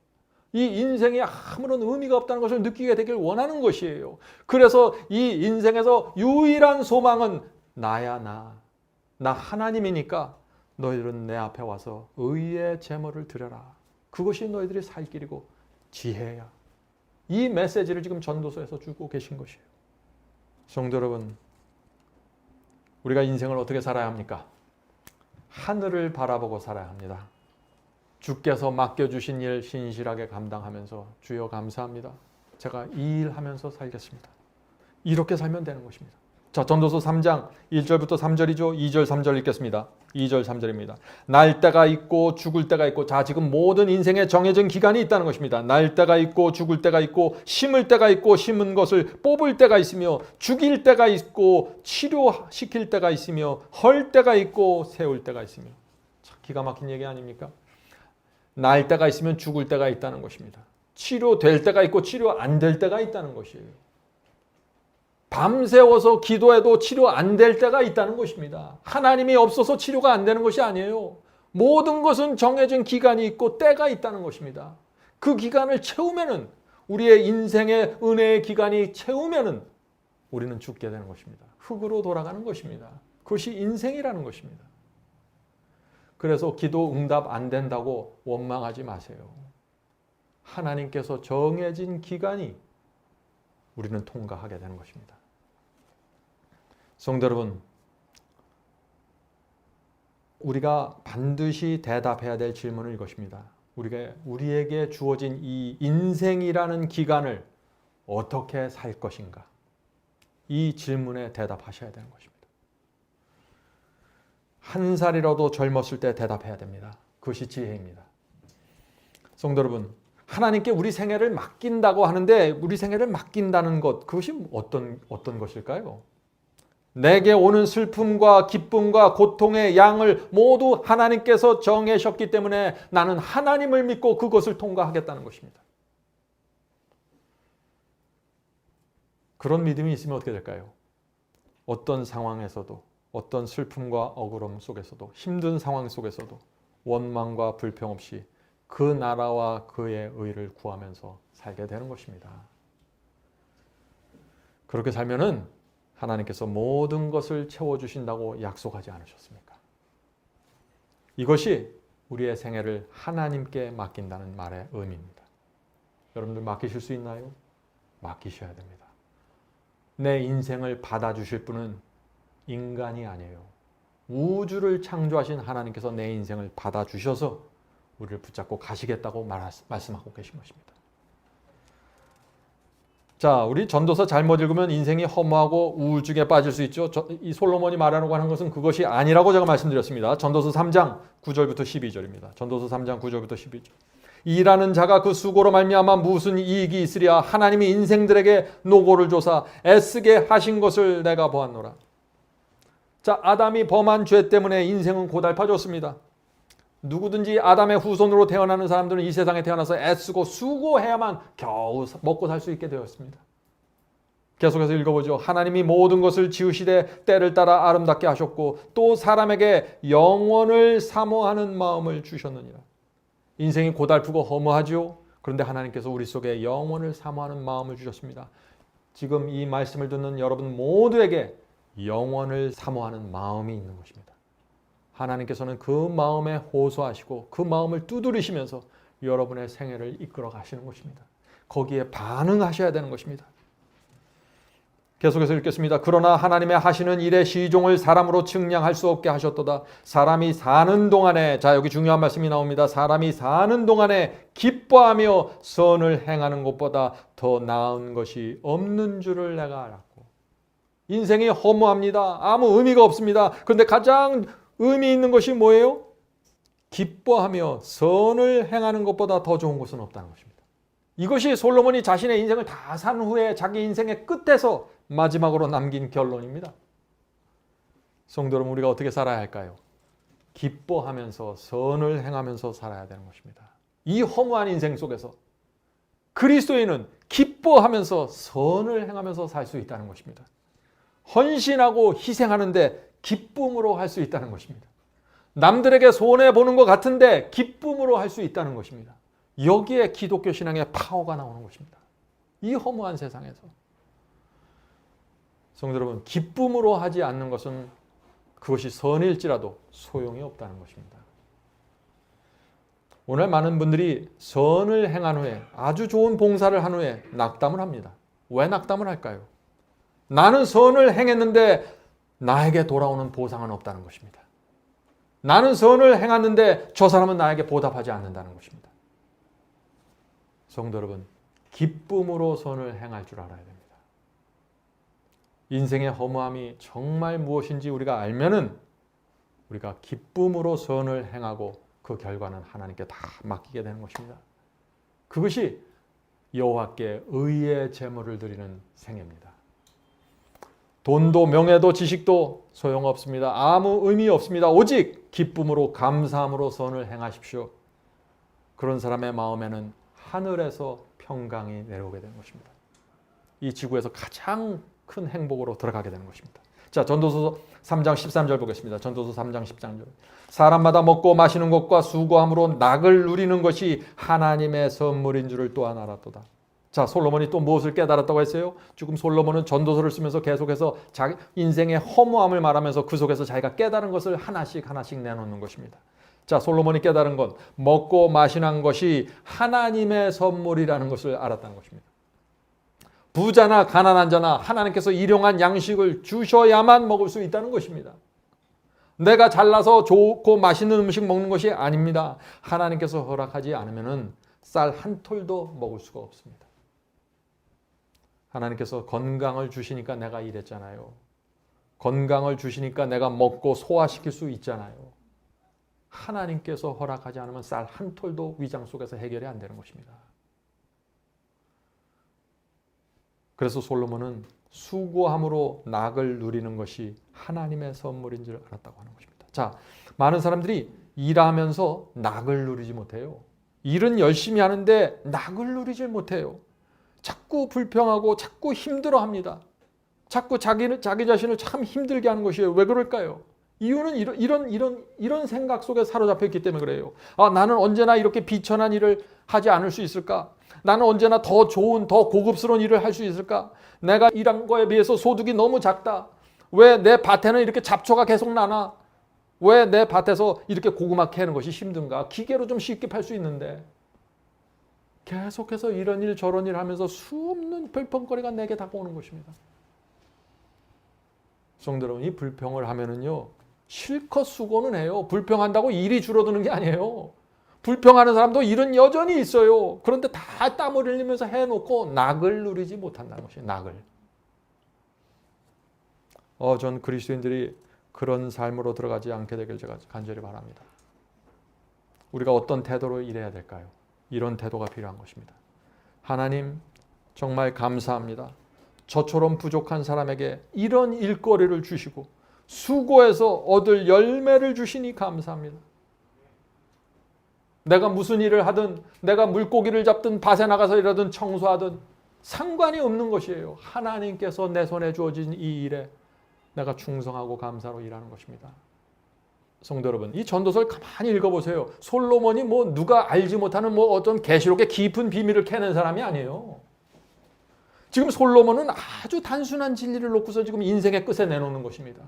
이 인생에 아무런 의미가 없다는 것을 느끼게 되기를 원하는 것이에요. 그래서 이 인생에서 유일한 소망은 나야 나 하나님이니까 너희들은 내 앞에 와서 의의 제물을 드려라. 그것이 너희들이 살 길이고 지혜야. 이 메시지를 지금 전도서에서 주고 계신 것이에요. 성도 여러분, 우리가 인생을 어떻게 살아야 합니까? 하늘을 바라보고 살아야 합니다. 주께서 맡겨주신 일 신실하게 감당하면서 주여 감사합니다. 제가 이 일 하면서 살겠습니다. 이렇게 살면 되는 것입니다. 자, 전도서 3장 1절부터 3절이죠. 2절 3절 읽겠습니다. 2절 3절입니다. 날 때가 있고 죽을 때가 있고, 자, 지금 모든 인생에 정해진 기간이 있다는 것입니다. 날 때가 있고 죽을 때가 있고, 심을 때가 있고 심은 것을 뽑을 때가 있으며, 죽일 때가 있고 치료시킬 때가 있으며, 헐 때가 있고 세울 때가 있으며. 참 기가 막힌 얘기 아닙니까? 날 때가 있으면 죽을 때가 있다는 것입니다. 치료될 때가 있고 치료 안 될 때가 있다는 것이에요. 밤새워서 기도해도 치료 안 될 때가 있다는 것입니다. 하나님이 없어서 치료가 안 되는 것이 아니에요. 모든 것은 정해진 기간이 있고 때가 있다는 것입니다. 그 기간을 채우면은, 우리의 인생의 은혜의 기간이 채우면은 우리는 죽게 되는 것입니다. 흙으로 돌아가는 것입니다. 그것이 인생이라는 것입니다. 그래서 기도 응답 안 된다고 원망하지 마세요. 하나님께서 정해진 기간이 우리는 통과하게 되는 것입니다. 성도 여러분, 우리가 반드시 대답해야 될 질문은 이것입니다. 우리에게 주어진 이 인생이라는 기간을 어떻게 살 것인가? 이 질문에 대답하셔야 되는 것입니다. 한 살이라도 젊었을 때 대답해야 됩니다. 그것이 지혜입니다. 성도 여러분, 하나님께 우리 생애를 맡긴다고 하는데, 우리 생애를 맡긴다는 것, 그것이 어떤 것일까요? 내게 오는 슬픔과 기쁨과 고통의 양을 모두 하나님께서 정하셨기 때문에 나는 하나님을 믿고 그것을 통과하겠다는 것입니다. 그런 믿음이 있으면 어떻게 될까요? 어떤 상황에서도, 어떤 슬픔과 억울함 속에서도, 힘든 상황 속에서도 원망과 불평 없이 그 나라와 그의 의를 구하면서 살게 되는 것입니다. 그렇게 살면은 하나님께서 모든 것을 채워주신다고 약속하지 않으셨습니까? 이것이 우리의 생애를 하나님께 맡긴다는 말의 의미입니다. 여러분들 맡기실 수 있나요? 맡기셔야 됩니다. 내 인생을 받아주실 분은 인간이 아니에요. 우주를 창조하신 하나님께서 내 인생을 받아주셔서 우리를 붙잡고 가시겠다고 말씀하고 계신 것입니다. 자, 우리 전도서 잘못 읽으면 인생이 허무하고 우울증에 빠질 수 있죠. 이 솔로몬이 말하려고 하는 것은 그것이 아니라고 제가 말씀드렸습니다. 전도서 3장 9절부터 12절입니다. 전도서 3장 9절부터 12절. 일하는 자가 그 수고로 말미암아 무슨 이익이 있으랴. 하나님이 인생들에게 노고를 조사 애쓰게 하신 것을 내가 보았노라. 자, 아담이 범한 죄 때문에 인생은 고달파졌습니다. 누구든지 아담의 후손으로 태어나는 사람들은 이 세상에 태어나서 애쓰고 수고해야만 겨우 먹고 살 수 있게 되었습니다. 계속해서 읽어보죠. 하나님이 모든 것을 지으시되 때를 따라 아름답게 하셨고 또 사람에게 영원을 사모하는 마음을 주셨느니라. 인생이 고달프고 허무하지요. 그런데 하나님께서 우리 속에 영원을 사모하는 마음을 주셨습니다. 지금 이 말씀을 듣는 여러분 모두에게 영원을 사모하는 마음이 있는 것입니다. 하나님께서는 그 마음에 호소하시고 그 마음을 두드리시면서 여러분의 생애를 이끌어 가시는 것입니다. 거기에 반응하셔야 되는 것입니다. 계속해서 읽겠습니다. 그러나 하나님의 하시는 일의 시종을 사람으로 측량할 수 없게 하셨도다. 사람이 사는 동안에, 자, 여기 중요한 말씀이 나옵니다. 사람이 사는 동안에 기뻐하며 선을 행하는 것보다 더 나은 것이 없는 줄을 내가 알았고. 인생이 허무합니다. 아무 의미가 없습니다. 그런데 가장 의미 있는 것이 뭐예요? 기뻐하며 선을 행하는 것보다 더 좋은 것은 없다는 것입니다. 이것이 솔로몬이 자신의 인생을 다 산 후에 자기 인생의 끝에서 마지막으로 남긴 결론입니다. 성도 여러분, 우리가 어떻게 살아야 할까요? 기뻐하면서 선을 행하면서 살아야 되는 것입니다. 이 허무한 인생 속에서 그리스도인은 기뻐하면서 선을 행하면서 살 수 있다는 것입니다. 헌신하고 희생하는데 기쁨으로 할 수 있다는 것입니다. 남들에게 손해보는 것 같은데 기쁨으로 할 수 있다는 것입니다. 여기에 기독교 신앙의 파워가 나오는 것입니다. 이 허무한 세상에서. 성도 여러분, 기쁨으로 하지 않는 것은 그것이 선일지라도 소용이 없다는 것입니다. 오늘 많은 분들이 선을 행한 후에, 아주 좋은 봉사를 한 후에 낙담을 합니다. 왜 낙담을 할까요? 나는 선을 행했는데 나에게 돌아오는 보상은 없다는 것입니다. 나는 선을 행했는데 저 사람은 나에게 보답하지 않는다는 것입니다. 성도 여러분, 기쁨으로 선을 행할 줄 알아야 됩니다. 인생의 허무함이 정말 무엇인지 우리가 알면은 우리가 기쁨으로 선을 행하고 그 결과는 하나님께 다 맡기게 되는 것입니다. 그것이 여호와께 의의 제물을 드리는 생애입니다. 돈도 명예도 지식도 소용없습니다. 아무 의미 없습니다. 오직 기쁨으로 감사함으로 선을 행하십시오. 그런 사람의 마음에는 하늘에서 평강이 내려오게 되는 것입니다. 이 지구에서 가장 큰 행복으로 들어가게 되는 것입니다. 자, 전도서 3장 13절 보겠습니다. 전도서 3장 13절. 사람마다 먹고 마시는 것과 수고함으로 낙을 누리는 것이 하나님의 선물인 줄을 또한 알았도다. 자, 솔로몬이 또 무엇을 깨달았다고 했어요? 지금 솔로몬은 전도서를 쓰면서 계속해서 자기 인생의 허무함을 말하면서 그 속에서 자기가 깨달은 것을 하나씩 내놓는 것입니다. 자, 솔로몬이 깨달은 건 먹고 마시는 것이 하나님의 선물이라는 것을 알았다는 것입니다. 부자나 가난한 자나 하나님께서 일용한 양식을 주셔야만 먹을 수 있다는 것입니다. 내가 잘나서 좋고 맛있는 음식 먹는 것이 아닙니다. 하나님께서 허락하지 않으면 쌀 한 톨도 먹을 수가 없습니다. 하나님께서 건강을 주시니까 내가 이랬잖아요. 건강을 주시니까 내가 먹고 소화시킬 수 있잖아요. 하나님께서 허락하지 않으면 쌀 한 톨도 위장 속에서 해결이 안 되는 것입니다. 그래서 솔로몬은 수고함으로 낙을 누리는 것이 하나님의 선물인 줄 알았다고 하는 것입니다. 자, 많은 사람들이 일하면서 낙을 누리지 못해요. 일은 열심히 하는데 낙을 누리지 못해요. 자꾸 불평하고 자꾸 힘들어합니다. 자꾸 자기 자신을 참 힘들게 하는 것이에요. 왜 그럴까요? 이유는 이런 생각 속에 사로잡혀 있기 때문에 그래요. 아, 나는 언제나 이렇게 비천한 일을 하지 않을 수 있을까? 나는 언제나 더 좋은, 더 고급스러운 일을 할 수 있을까? 내가 일한 거에 비해서 소득이 너무 작다. 왜 내 밭에는 이렇게 잡초가 계속 나나? 왜 내 밭에서 이렇게 고구마 캐는 것이 힘든가? 기계로 좀 쉽게 팔 수 있는데. 계속해서 이런 일 저런 일 하면서 수없는 불평거리가 내게 다가오는 것입니다. 성도 여러분, 이 불평을 하면은요, 실컷 수고는 해요. 불평한다고 일이 줄어드는 게 아니에요. 불평하는 사람도 일은 여전히 있어요. 그런데 다 땀을 흘리면서 해놓고 낙을 누리지 못한다는 것이에요. 낙을. 전 그리스도인들이 그런 삶으로 들어가지 않게 되길 제가 간절히 바랍니다. 우리가 어떤 태도로 일해야 될까요? 이런 태도가 필요한 것입니다. 하나님, 정말 감사합니다. 저처럼 부족한 사람에게 이런 일거리를 주시고 수고해서 얻을 열매를 주시니 감사합니다. 내가 무슨 일을 하든, 내가 물고기를 잡든 밭에 나가서 일하든 청소하든 상관이 없는 것이에요. 하나님께서 내 손에 주어진 이 일에 내가 충성하고 감사로 일하는 것입니다. 성도 여러분, 이 전도서를 가만히 읽어보세요. 솔로몬이 누가 알지 못하는 어떤 계시록의 깊은 비밀을 캐낸 사람이 아니에요. 지금 솔로몬은 아주 단순한 진리를 놓고서 지금 인생의 끝에 내놓는 것입니다.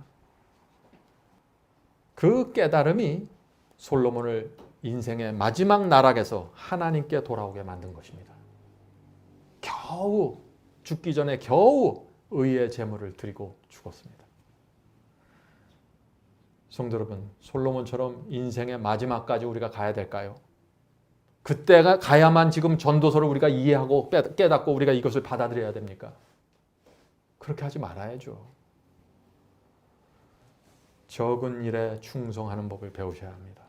그 깨달음이 솔로몬을 인생의 마지막 나락에서 하나님께 돌아오게 만든 것입니다. 겨우 죽기 전에 겨우 의의 제물을 드리고 죽었습니다. 성도 여러분, 솔로몬처럼 인생의 마지막까지 우리가 가야 될까요? 그때가 가야만 지금 전도서를 우리가 이해하고 깨닫고 우리가 이것을 받아들여야 됩니까? 그렇게 하지 말아야죠. 적은 일에 충성하는 법을 배우셔야 합니다.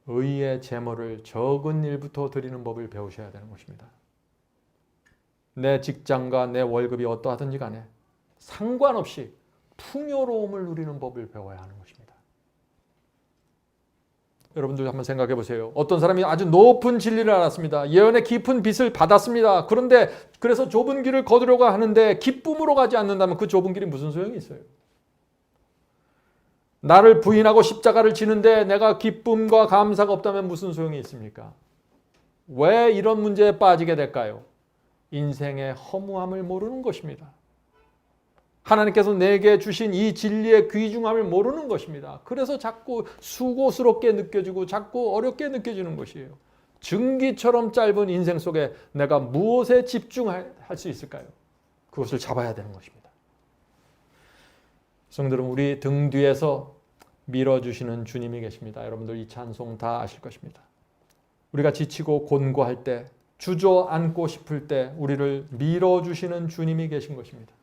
의의 제물을 적은 일부터 드리는 법을 배우셔야 되는 것입니다. 내 직장과 내 월급이 어떠하든지 간에 상관없이 풍요로움을 누리는 법을 배워야 하는 것입니다. 여러분들 한번 생각해 보세요. 어떤 사람이 아주 높은 진리를 알았습니다. 예언의 깊은 빛을 받았습니다. 그런데 그래서 좁은 길을 거두려고 하는데 기쁨으로 가지 않는다면 그 좁은 길이 무슨 소용이 있어요? 나를 부인하고 십자가를 지는데 내가 기쁨과 감사가 없다면 무슨 소용이 있습니까? 왜 이런 문제에 빠지게 될까요? 인생의 허무함을 모르는 것입니다. 하나님께서 내게 주신 이 진리의 귀중함을 모르는 것입니다. 그래서 자꾸 수고스럽게 느껴지고 자꾸 어렵게 느껴지는 것이에요. 증기처럼 짧은 인생 속에 내가 무엇에 집중할 수 있을까요? 그것을 잡아야 되는 것입니다. 성도 여러분, 우리 등 뒤에서 밀어주시는 주님이 계십니다. 여러분들 이 찬송 다 아실 것입니다. 우리가 지치고 곤고할 때, 주저앉고 싶을 때 우리를 밀어주시는 주님이 계신 것입니다.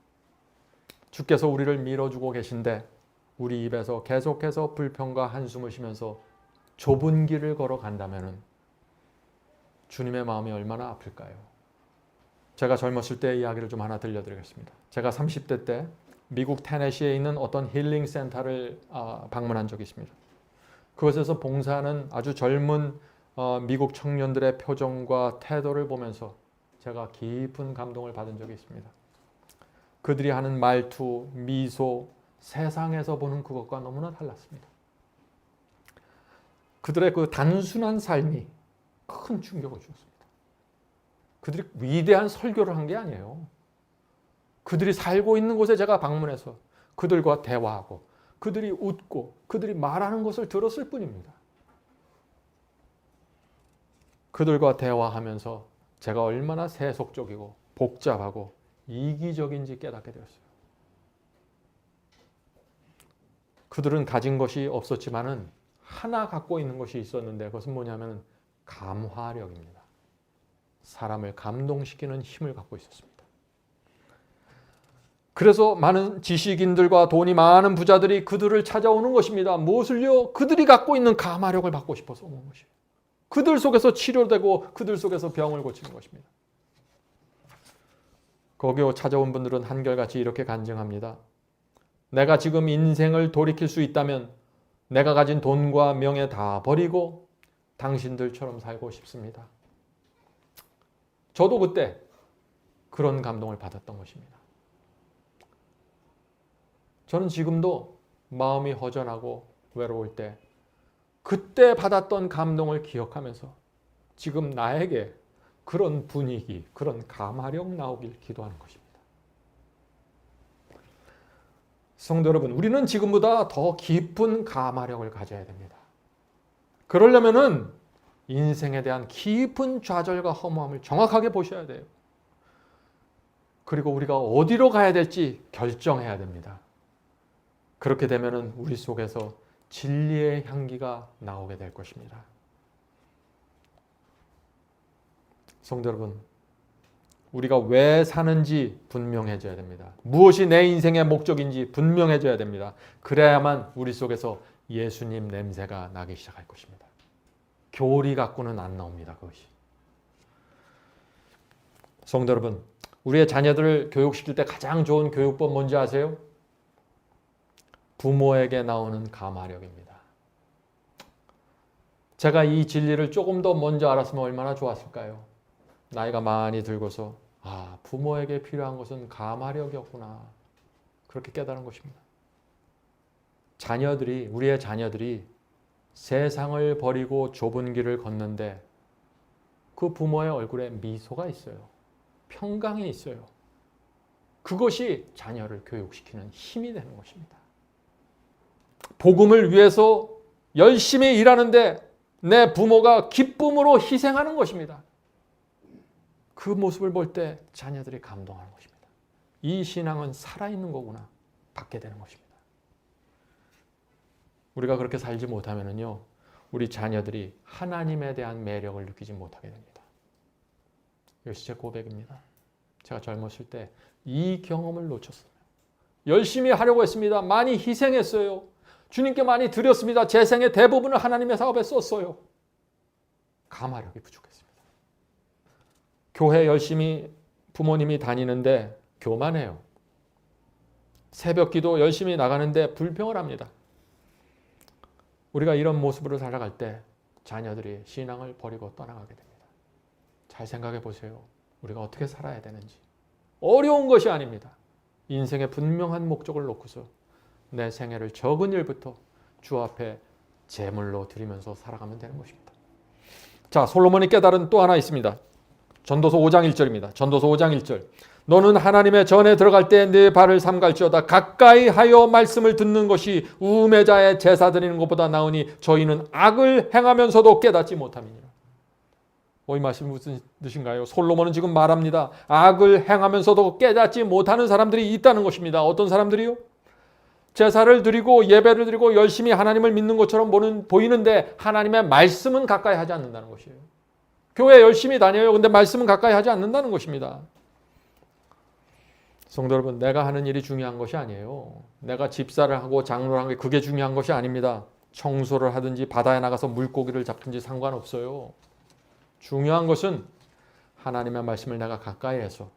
주께서 우리를 밀어주고 계신데 우리 입에서 계속해서 불평과 한숨을 쉬면서 좁은 길을 걸어간다면 주님의 마음이 얼마나 아플까요? 제가 젊었을 때의 이야기를 좀 하나 들려드리겠습니다. 제가 30대 때 미국 테네시에 있는 어떤 힐링 센터를 방문한 적이 있습니다. 그곳에서 봉사하는 아주 젊은 미국 청년들의 표정과 태도를 보면서 제가 깊은 감동을 받은 적이 있습니다. 그들이 하는 말투, 미소, 세상에서 보는 그것과 너무나 달랐습니다. 그들의 그 단순한 삶이 큰 충격을 주었습니다. 그들이 위대한 설교를 한 게 아니에요. 그들이 살고 있는 곳에 제가 방문해서 그들과 대화하고 그들이 웃고 그들이 말하는 것을 들었을 뿐입니다. 그들과 대화하면서 제가 얼마나 세속적이고 복잡하고 이기적인지 깨닫게 되었어요. 그들은 가진 것이 없었지만은 하나 갖고 있는 것이 있었는데 그것은 뭐냐면 감화력입니다. 사람을 감동시키는 힘을 갖고 있었습니다. 그래서 많은 지식인들과 돈이 많은 부자들이 그들을 찾아오는 것입니다. 무엇을요? 그들이 갖고 있는 감화력을 받고 싶어서 오는 것이에요. 그들 속에서 치료되고 그들 속에서 병을 고치는 것입니다. 거기 찾아온 분들은 한결같이 이렇게 간증합니다. 내가 지금 인생을 돌이킬 수 있다면 내가 가진 돈과 명예 다 버리고 당신들처럼 살고 싶습니다. 저도 그때 그런 감동을 받았던 것입니다. 저는 지금도 마음이 허전하고 외로울 때 그때 받았던 감동을 기억하면서 지금 나에게 그런 분위기, 그런 감화력 나오길 기도하는 것입니다. 성도 여러분, 우리는 지금보다 더 깊은 감화력을 가져야 됩니다. 그러려면은 인생에 대한 깊은 좌절과 허무함을 정확하게 보셔야 돼요. 그리고 우리가 어디로 가야 될지 결정해야 됩니다. 그렇게 되면은 우리 속에서 진리의 향기가 나오게 될 것입니다. 성도 여러분, 우리가 왜 사는지 분명해져야 됩니다. 무엇이 내 인생의 목적인지 분명해져야 됩니다. 그래야만 우리 속에서 예수님 냄새가 나기 시작할 것입니다. 교리 갖고는 안 나옵니다. 그것이. 성도 여러분, 우리의 자녀들을 교육시킬 때 가장 좋은 교육법 뭔지 아세요? 부모에게 나오는 감화력입니다. 제가 이 진리를 조금 더 먼저 알았으면 얼마나 좋았을까요? 나이가 많이 들고서 부모에게 필요한 것은 감화력이었구나. 그렇게 깨달은 것입니다. 우리의 자녀들이 세상을 버리고 좁은 길을 걷는데 그 부모의 얼굴에 미소가 있어요. 평강이 있어요. 그것이 자녀를 교육시키는 힘이 되는 것입니다. 복음을 위해서 열심히 일하는데 내 부모가 기쁨으로 희생하는 것입니다. 그 모습을 볼 때 자녀들이 감동하는 것입니다. 이 신앙은 살아있는 거구나 받게 되는 것입니다. 우리가 그렇게 살지 못하면요, 우리 자녀들이 하나님에 대한 매력을 느끼지 못하게 됩니다. 이것이 제 고백입니다. 제가 젊었을 때 이 경험을 놓쳤어요. 열심히 하려고 했습니다. 많이 희생했어요. 주님께 많이 드렸습니다. 제 생의 대부분을 하나님의 사업에 썼어요. 감화력이 부족했습니다. 교회 열심히 부모님이 다니는데 교만해요. 새벽 기도 열심히 나가는데 불평을 합니다. 우리가 이런 모습으로 살아갈 때 자녀들이 신앙을 버리고 떠나가게 됩니다. 잘 생각해 보세요. 우리가 어떻게 살아야 되는지. 어려운 것이 아닙니다. 인생의 분명한 목적을 놓고서 내 생애를 적은 일부터 주 앞에 제물로 드리면서 살아가면 되는 것입니다. 자, 솔로몬이 깨달은 또 하나 있습니다. 전도서 5장 1절입니다. 전도서 5장 1절. 너는 하나님의 전에 들어갈 때 네 발을 삼갈지어다. 가까이 하여 말씀을 듣는 것이 우매자의 제사 드리는 것보다 나으니 저희는 악을 행하면서도 깨닫지 못함이니라. 이 말씀이 무슨 뜻인가요? 솔로몬은 지금 말합니다. 악을 행하면서도 깨닫지 못하는 사람들이 있다는 것입니다. 어떤 사람들이요? 제사를 드리고 예배를 드리고 열심히 하나님을 믿는 것처럼 보이는데 하나님의 말씀은 가까이 하지 않는다는 것이에요. 교회 열심히 다녀요. 근데 말씀은 가까이 하지 않는다는 것입니다. 성도 여러분, 내가 하는 일이 중요한 것이 아니에요. 내가 집사를 하고 장로를 하는 게 그게 중요한 것이 아닙니다. 청소를 하든지 바다에 나가서 물고기를 잡든지 상관없어요. 중요한 것은 하나님의 말씀을 내가 가까이 해서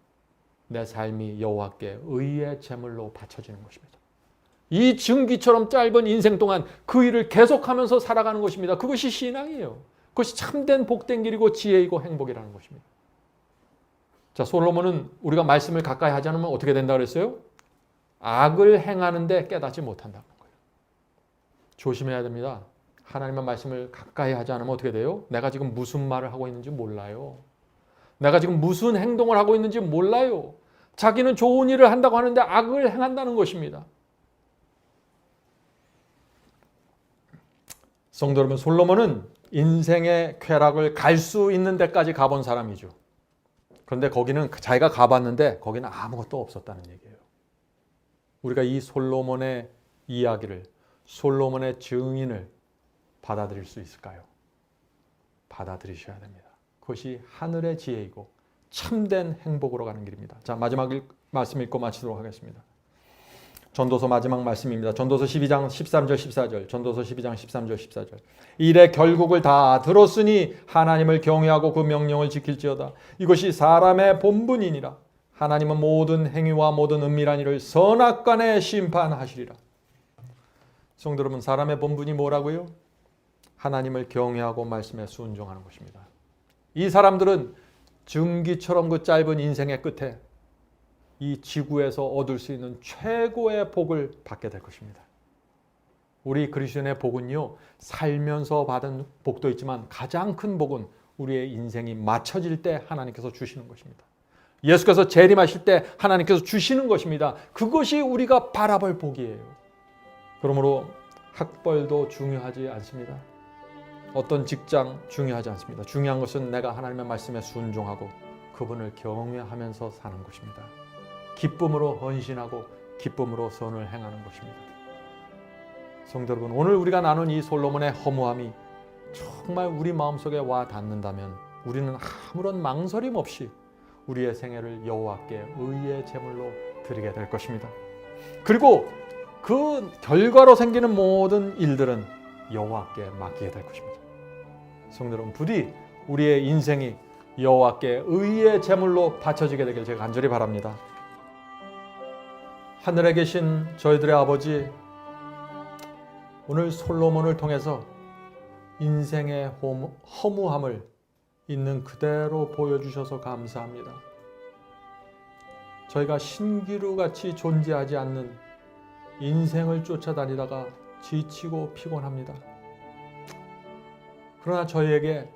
내 삶이 여호와께 의의 제물로 바쳐지는 것입니다. 이 증기처럼 짧은 인생 동안 그 일을 계속하면서 살아가는 것입니다. 그것이 신앙이에요. 그것이 참된 복된 길이고 지혜이고 행복이라는 것입니다. 자, 솔로몬은 우리가 말씀을 가까이 하지 않으면 어떻게 된다 그랬어요? 악을 행하는데 깨닫지 못한다는 거예요. 조심해야 됩니다. 하나님의 말씀을 가까이 하지 않으면 어떻게 돼요? 내가 지금 무슨 말을 하고 있는지 몰라요. 내가 지금 무슨 행동을 하고 있는지 몰라요. 자기는 좋은 일을 한다고 하는데 악을 행한다는 것입니다. 성도 여러분, 솔로몬은 인생의 쾌락을 갈 수 있는 데까지 가본 사람이죠. 그런데 거기는 자기가 가봤는데 거기는 아무것도 없었다는 얘기예요. 우리가 이 솔로몬의 이야기를, 솔로몬의 증인을 받아들일 수 있을까요? 받아들이셔야 됩니다. 그것이 하늘의 지혜이고 참된 행복으로 가는 길입니다. 자, 마지막 말씀 읽고 마치도록 하겠습니다. 전도서 마지막 말씀입니다. 전도서 12장 13절 14절. 전도서 12장 13절 14절. 이래 결국을 다 들었으니 하나님을 경외하고 그 명령을 지킬지어다. 이것이 사람의 본분이니라. 하나님은 모든 행위와 모든 은밀한 일을 선악간에 심판하시리라. 성도 여러분, 사람의 본분이 뭐라고요? 하나님을 경외하고 말씀에 순종하는 것입니다. 이 사람들은 증기처럼 그 짧은 인생의 끝에 이 지구에서 얻을 수 있는 최고의 복을 받게 될 것입니다. 우리 그리스도인의 복은요, 살면서 받은 복도 있지만 가장 큰 복은 우리의 인생이 맞춰질 때 하나님께서 주시는 것입니다. 예수께서 재림하실 때 하나님께서 주시는 것입니다. 그것이 우리가 바라볼 복이에요. 그러므로 학벌도 중요하지 않습니다. 어떤 직장 중요하지 않습니다. 중요한 것은 내가 하나님의 말씀에 순종하고 그분을 경외하면서 사는 것입니다. 기쁨으로 헌신하고 기쁨으로 선을 행하는 것입니다. 성도 여러분, 오늘 우리가 나눈 이 솔로몬의 허무함이 정말 우리 마음속에 와 닿는다면 우리는 아무런 망설임 없이 우리의 생애를 여호와께 의의 제물로 드리게 될 것입니다. 그리고 그 결과로 생기는 모든 일들은 여호와께 맡기게 될 것입니다. 성도 여러분, 부디 우리의 인생이 여호와께 의의 제물로 바쳐지게 되길 제가 간절히 바랍니다. 하늘에 계신 저희들의 아버지, 오늘 솔로몬을 통해서 인생의 허무함을 있는 그대로 보여주셔서 감사합니다. 저희가 신기루같이 존재하지 않는 인생을 쫓아다니다가 지치고 피곤합니다. 그러나 저희에게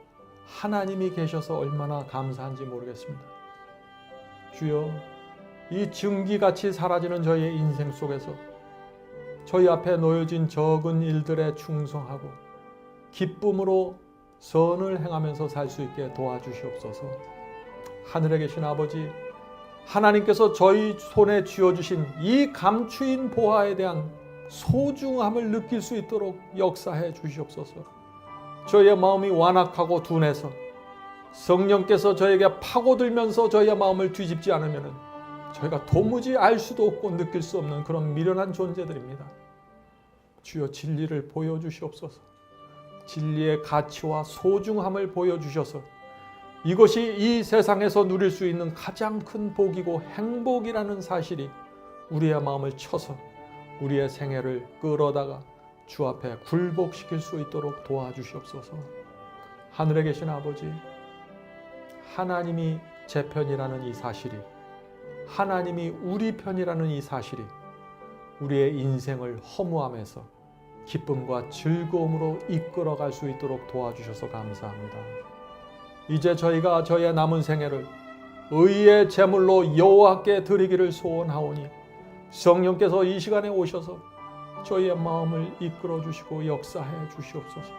하나님이 계셔서 얼마나 감사한지 모르겠습니다. 주여, 이 증기같이 사라지는 저희의 인생 속에서 저희 앞에 놓여진 적은 일들에 충성하고 기쁨으로 선을 행하면서 살 수 있게 도와주시옵소서. 하늘에 계신 아버지, 하나님께서 저희 손에 쥐어주신 이 감추인 보화에 대한 소중함을 느낄 수 있도록 역사해 주시옵소서. 저희의 마음이 완악하고 둔해서 성령께서 저에게 파고들면서 저희의 마음을 뒤집지 않으면 저희가 도무지 알 수도 없고 느낄 수 없는 그런 미련한 존재들입니다. 주여, 진리를 보여주시옵소서. 진리의 가치와 소중함을 보여주셔서 이것이 이 세상에서 누릴 수 있는 가장 큰 복이고 행복이라는 사실이 우리의 마음을 쳐서 우리의 생애를 끌어다가 주 앞에 굴복시킬 수 있도록 도와주시옵소서. 하늘에 계신 아버지, 하나님이 제 편이라는 이 사실이, 하나님이 우리 편이라는 이 사실이 우리의 인생을 허무함에서 기쁨과 즐거움으로 이끌어갈 수 있도록 도와주셔서 감사합니다. 이제 저희가 저희의 남은 생애를 의의 제물로 여호와께 드리기를 소원하오니 성령께서 이 시간에 오셔서 저희의 마음을 이끌어 주시고 역사해 주시옵소서.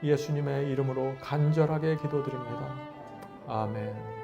예수님의 이름으로 간절하게 기도드립니다. 아멘.